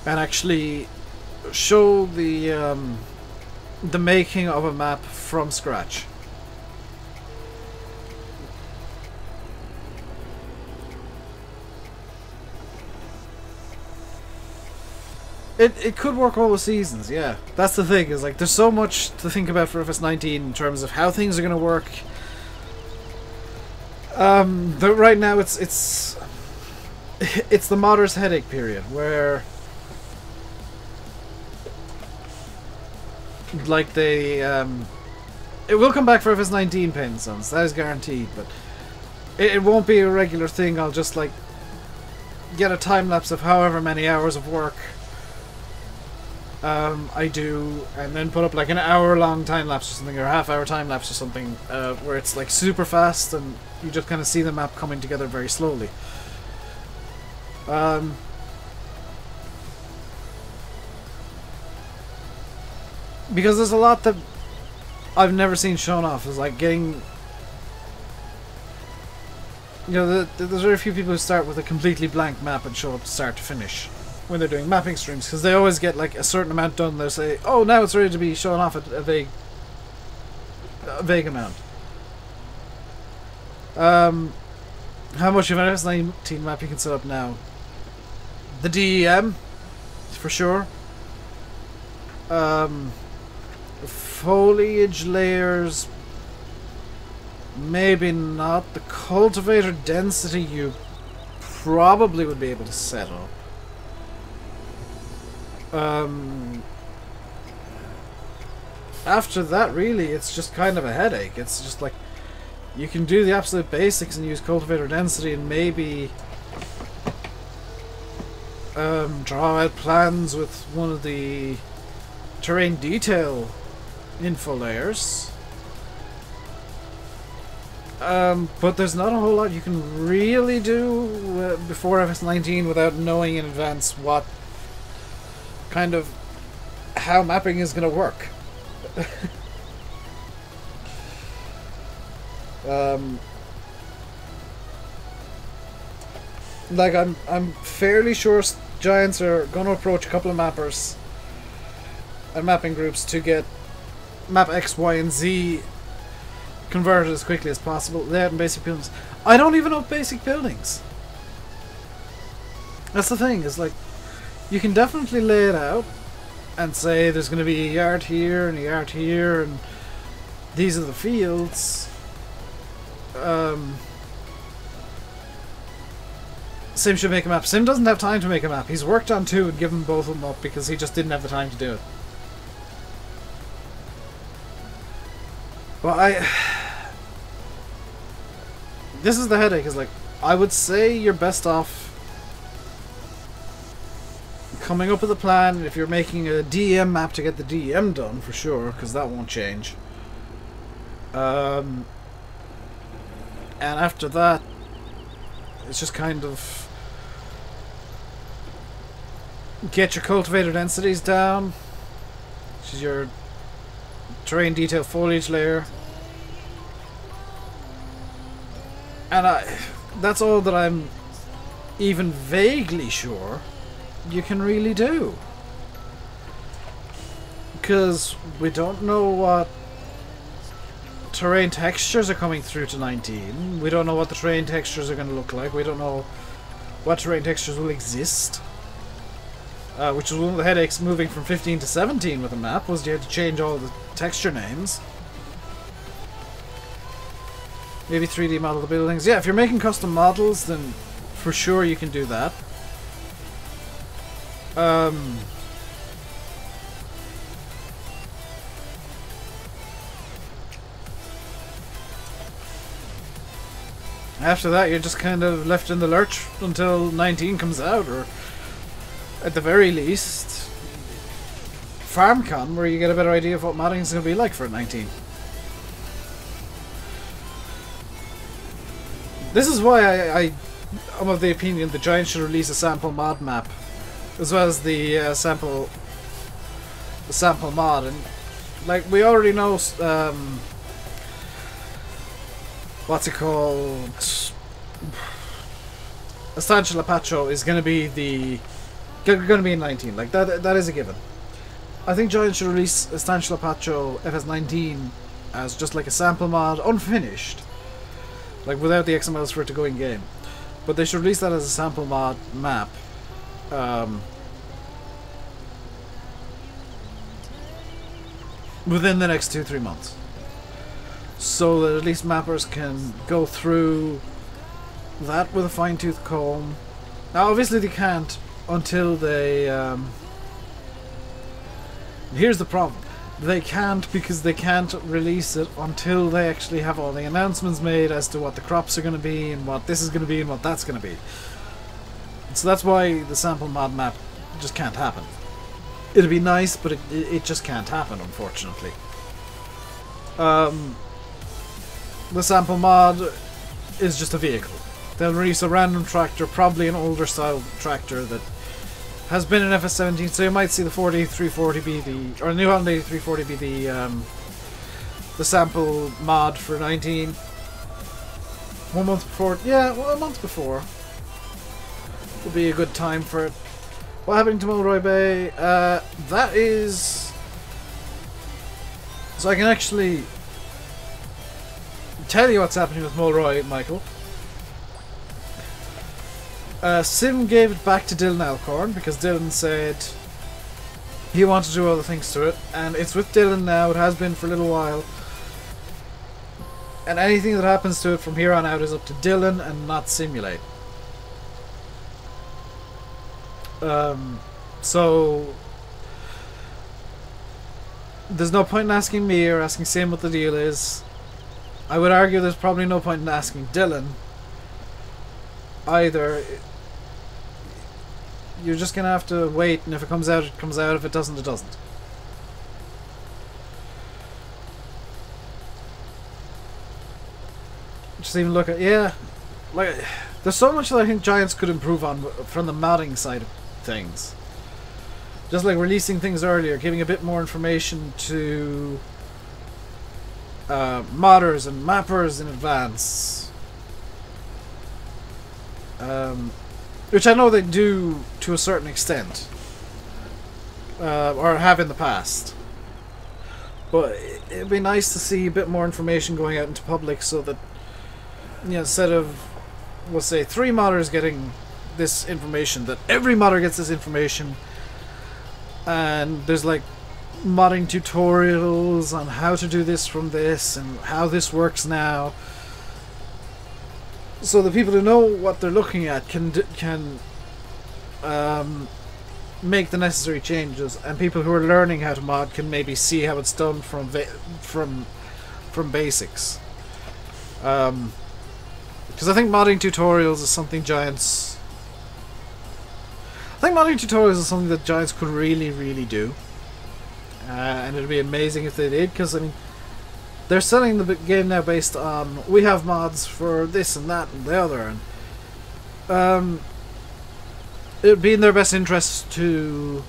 and actually show the making of a map from scratch. It could work all the seasons, yeah. That's the thing, is like, there's so much to think about for FS19 in terms of how things are going to work. But right now it's the modder's headache period, where like they it will come back for FS19 Pain and Sons, that is guaranteed, but it won't be a regular thing. I'll just like get a time lapse of however many hours of work I do, and then put up like an hour-long time lapse or something, or a half-hour time lapse or something, where it's like super fast and you just kind of see the map coming together very slowly. Because there's a lot that I've never seen shown off. Is like getting, you know, there's very few people who start with a completely blank map and show up start to finish when they're doing mapping streams, because they always get like a certain amount done. They'll say, oh, now it's ready to be shown off at a vague amount. How much of an FS19 map you can set up now? The DEM, for sure. Foliage layers, maybe not. The cultivator density you probably would be able to set up. After that, really, it's just kind of a headache. It's just like, you can do the absolute basics and use cultivator density and maybe draw out plans with one of the terrain detail info layers. But there's not a whole lot you can really do before FS19 without knowing in advance what kind of how mapping is going to work. Like I'm fairly sure Giants are going to approach a couple of mappers and mapping groups to get map X, Y, and Z converted as quickly as possible. Layout and basic buildings. I don't even know basic buildings. That's the thing, is like, you can definitely lay it out and say there's going to be a yard here and a yard here and these are the fields. Sim should make a map. Sim doesn't have time to make a map. He's worked on 2 and given both of them up because he just didn't have the time to do it. Well, this is the headache, is like, I would say you're best off coming up with a plan if you're making a DEM map to get the DEM done, for sure, because that won't change. And after that, it's just kind of get your cultivator densities down, which is your terrain detail foliage layer, and that's all that I'm even vaguely sure you can really do, because we don't know what terrain textures are coming through to 19. We don't know what the terrain textures are going to look like. We don't know what terrain textures will exist, which was one of the headaches moving from 15 to 17 with the map, was you had to change all the texture names. Maybe 3D model the buildings. Yeah, if you're making custom models, then for sure you can do that. After that, you're just kind of left in the lurch until 19 comes out, or at the very least FarmCon, where you get a better idea of what modding is going to be like for 19. This is why I'm of the opinion the Giants should release a sample mod map, as well as the sample mod. And like, we already know, what's it called? Estancia Lapacho is going to be in 19. Like, that is a given. I think Giants should release Estancia Lapacho FS19 as just like a sample mod, unfinished, like without the XMLs for it to go in game. But they should release that as a sample mod map. Within the next 2-3 months, so that at least mappers can go through that with a fine-tooth comb. Now obviously they can't until they here's the problem, they can't, because they can't release it until they actually have all the announcements made as to what the crops are going to be and what this is going to be and what that's going to be. So that's why the sample mod map just can't happen. It'd be nice, but it just can't happen, unfortunately. The sample mod is just a vehicle. They'll release a random tractor, probably an older style tractor that has been in FS17, so you might see the 4D340 be the, or the New Holland 340 be the sample mod for 19. 1 month before, yeah, well, a month before will be a good time for it. What happened to Mulroy Bay? That is... So I can actually tell you what's happening with Mulroy, Michael. Sim gave it back to Dylan Alcorn because Dylan said he wanted to do other things to it, and it's with Dylan now. It has been for a little while. And anything that happens to it from here on out is up to Dylan and not Simulate. So there's no point in asking me or asking Sim what the deal is. I would argue there's probably no point in asking Dylan either. You're just gonna have to wait, and if it comes out, it comes out. If it doesn't, it doesn't. Just even look at, yeah, like, there's so much that I think Giants could improve on from the modding side of things. Just like releasing things earlier, giving a bit more information to modders and mappers in advance. Which I know they do to a certain extent. Or have in the past. But it'd be nice to see a bit more information going out into public so that, you know, instead of, we'll say, 3 modders getting this information, that every modder gets this information, and there's like modding tutorials on how to do this from this and how this works now, so the people who know what they're looking at can make the necessary changes, and people who are learning how to mod can maybe see how it's done from basics. Because I think modding tutorials is something Giants... I think modding tutorials is something that Giants could really, really do. And it'd be amazing if they did, because, I mean, they're selling the game now based on, we have mods for this and that and the other, and it'd be in their best interest to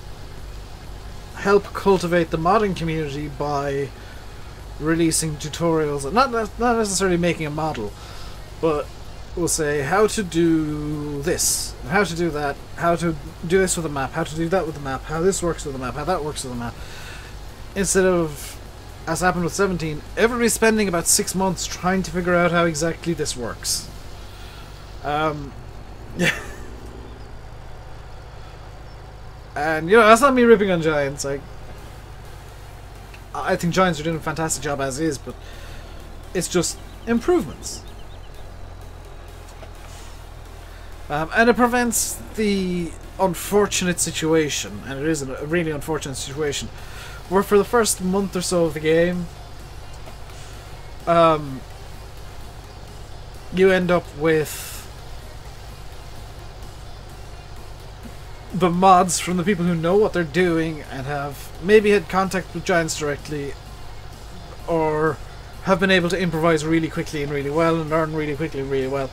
help cultivate the modding community by releasing tutorials, and not necessarily making a model, but we'll say how to do this, how to do that, how to do this with a map, how to do that with the map, how this works with the map, how that works with the map. Instead of, as happened with 17, everybody's spending about 6 months trying to figure out how exactly this works. Yeah. And, you know, that's not me ripping on Giants. Like, I think Giants are doing a fantastic job as is, but it's just improvements. And it prevents the unfortunate situation, and it is a really unfortunate situation, where for the first month or so of the game, you end up with the mods from the people who know what they're doing and have maybe had contact with Giants directly, or have been able to improvise really quickly and really well and learn really quickly and really well,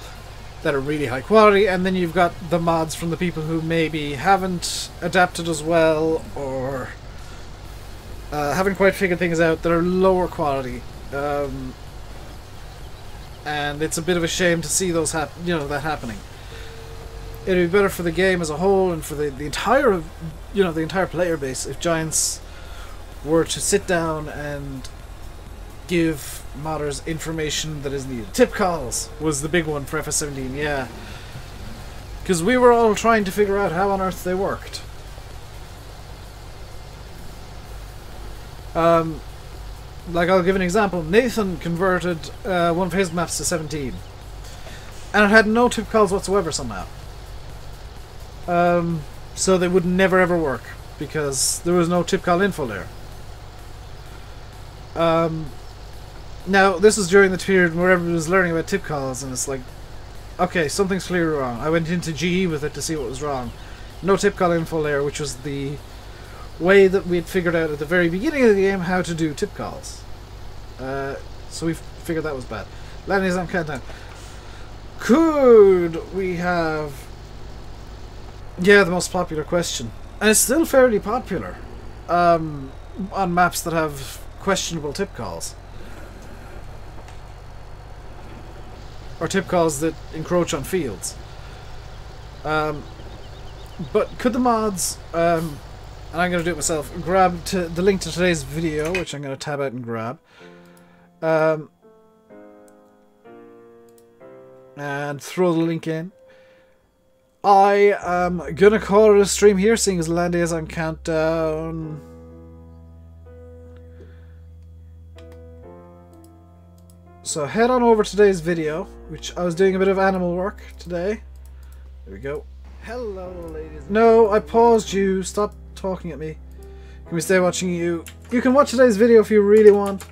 that are really high quality. And then you've got the mods from the people who maybe haven't adapted as well, or haven't quite figured things out, that are lower quality. And it's a bit of a shame to see those that happening. It'd be better for the game as a whole and for the entire, the entire player base if Giants were to sit down and give modders information that is needed. Tip calls was the big one for FS17, yeah. Because we were all trying to figure out how on earth they worked. Like, I'll give an example. Nathan converted one of his maps to 17. And it had no tip calls whatsoever somehow. So they would never ever work, because there was no tip call info there. Now, this is during the period where everyone was learning about tip calls, and it's like, okay, something's clearly wrong. I went into GE with it to see what was wrong. No tip call info there, which was the way that we'd figured out at the very beginning of the game how to do tip calls. So we figured that was bad. Landings on countdown. Could we have... Yeah, the most popular question. And it's still fairly popular. On maps that have questionable tip calls. Or tip calls that encroach on fields. But could the mods, and I'm going to do it myself, grab the link to today's video, which I'm going to tab out and grab. And throw the link in. I am gonna call it a stream here, seeing as Landy is on countdown. So head on over to today's video, which I was doing a bit of animal work today. There we go. Hello, ladies. No, I paused you. Stop talking at me. Can we stay watching you? You can watch today's video if you really want.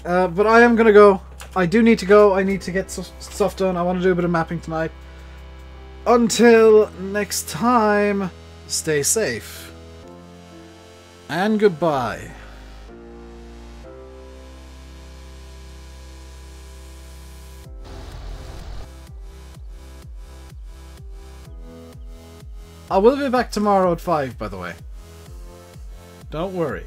But I am gonna go. I do need to go. I need to get stuff done. I want to do a bit of mapping tonight. Until next time, stay safe. And goodbye. I will be back tomorrow at 5, by the way. Don't worry.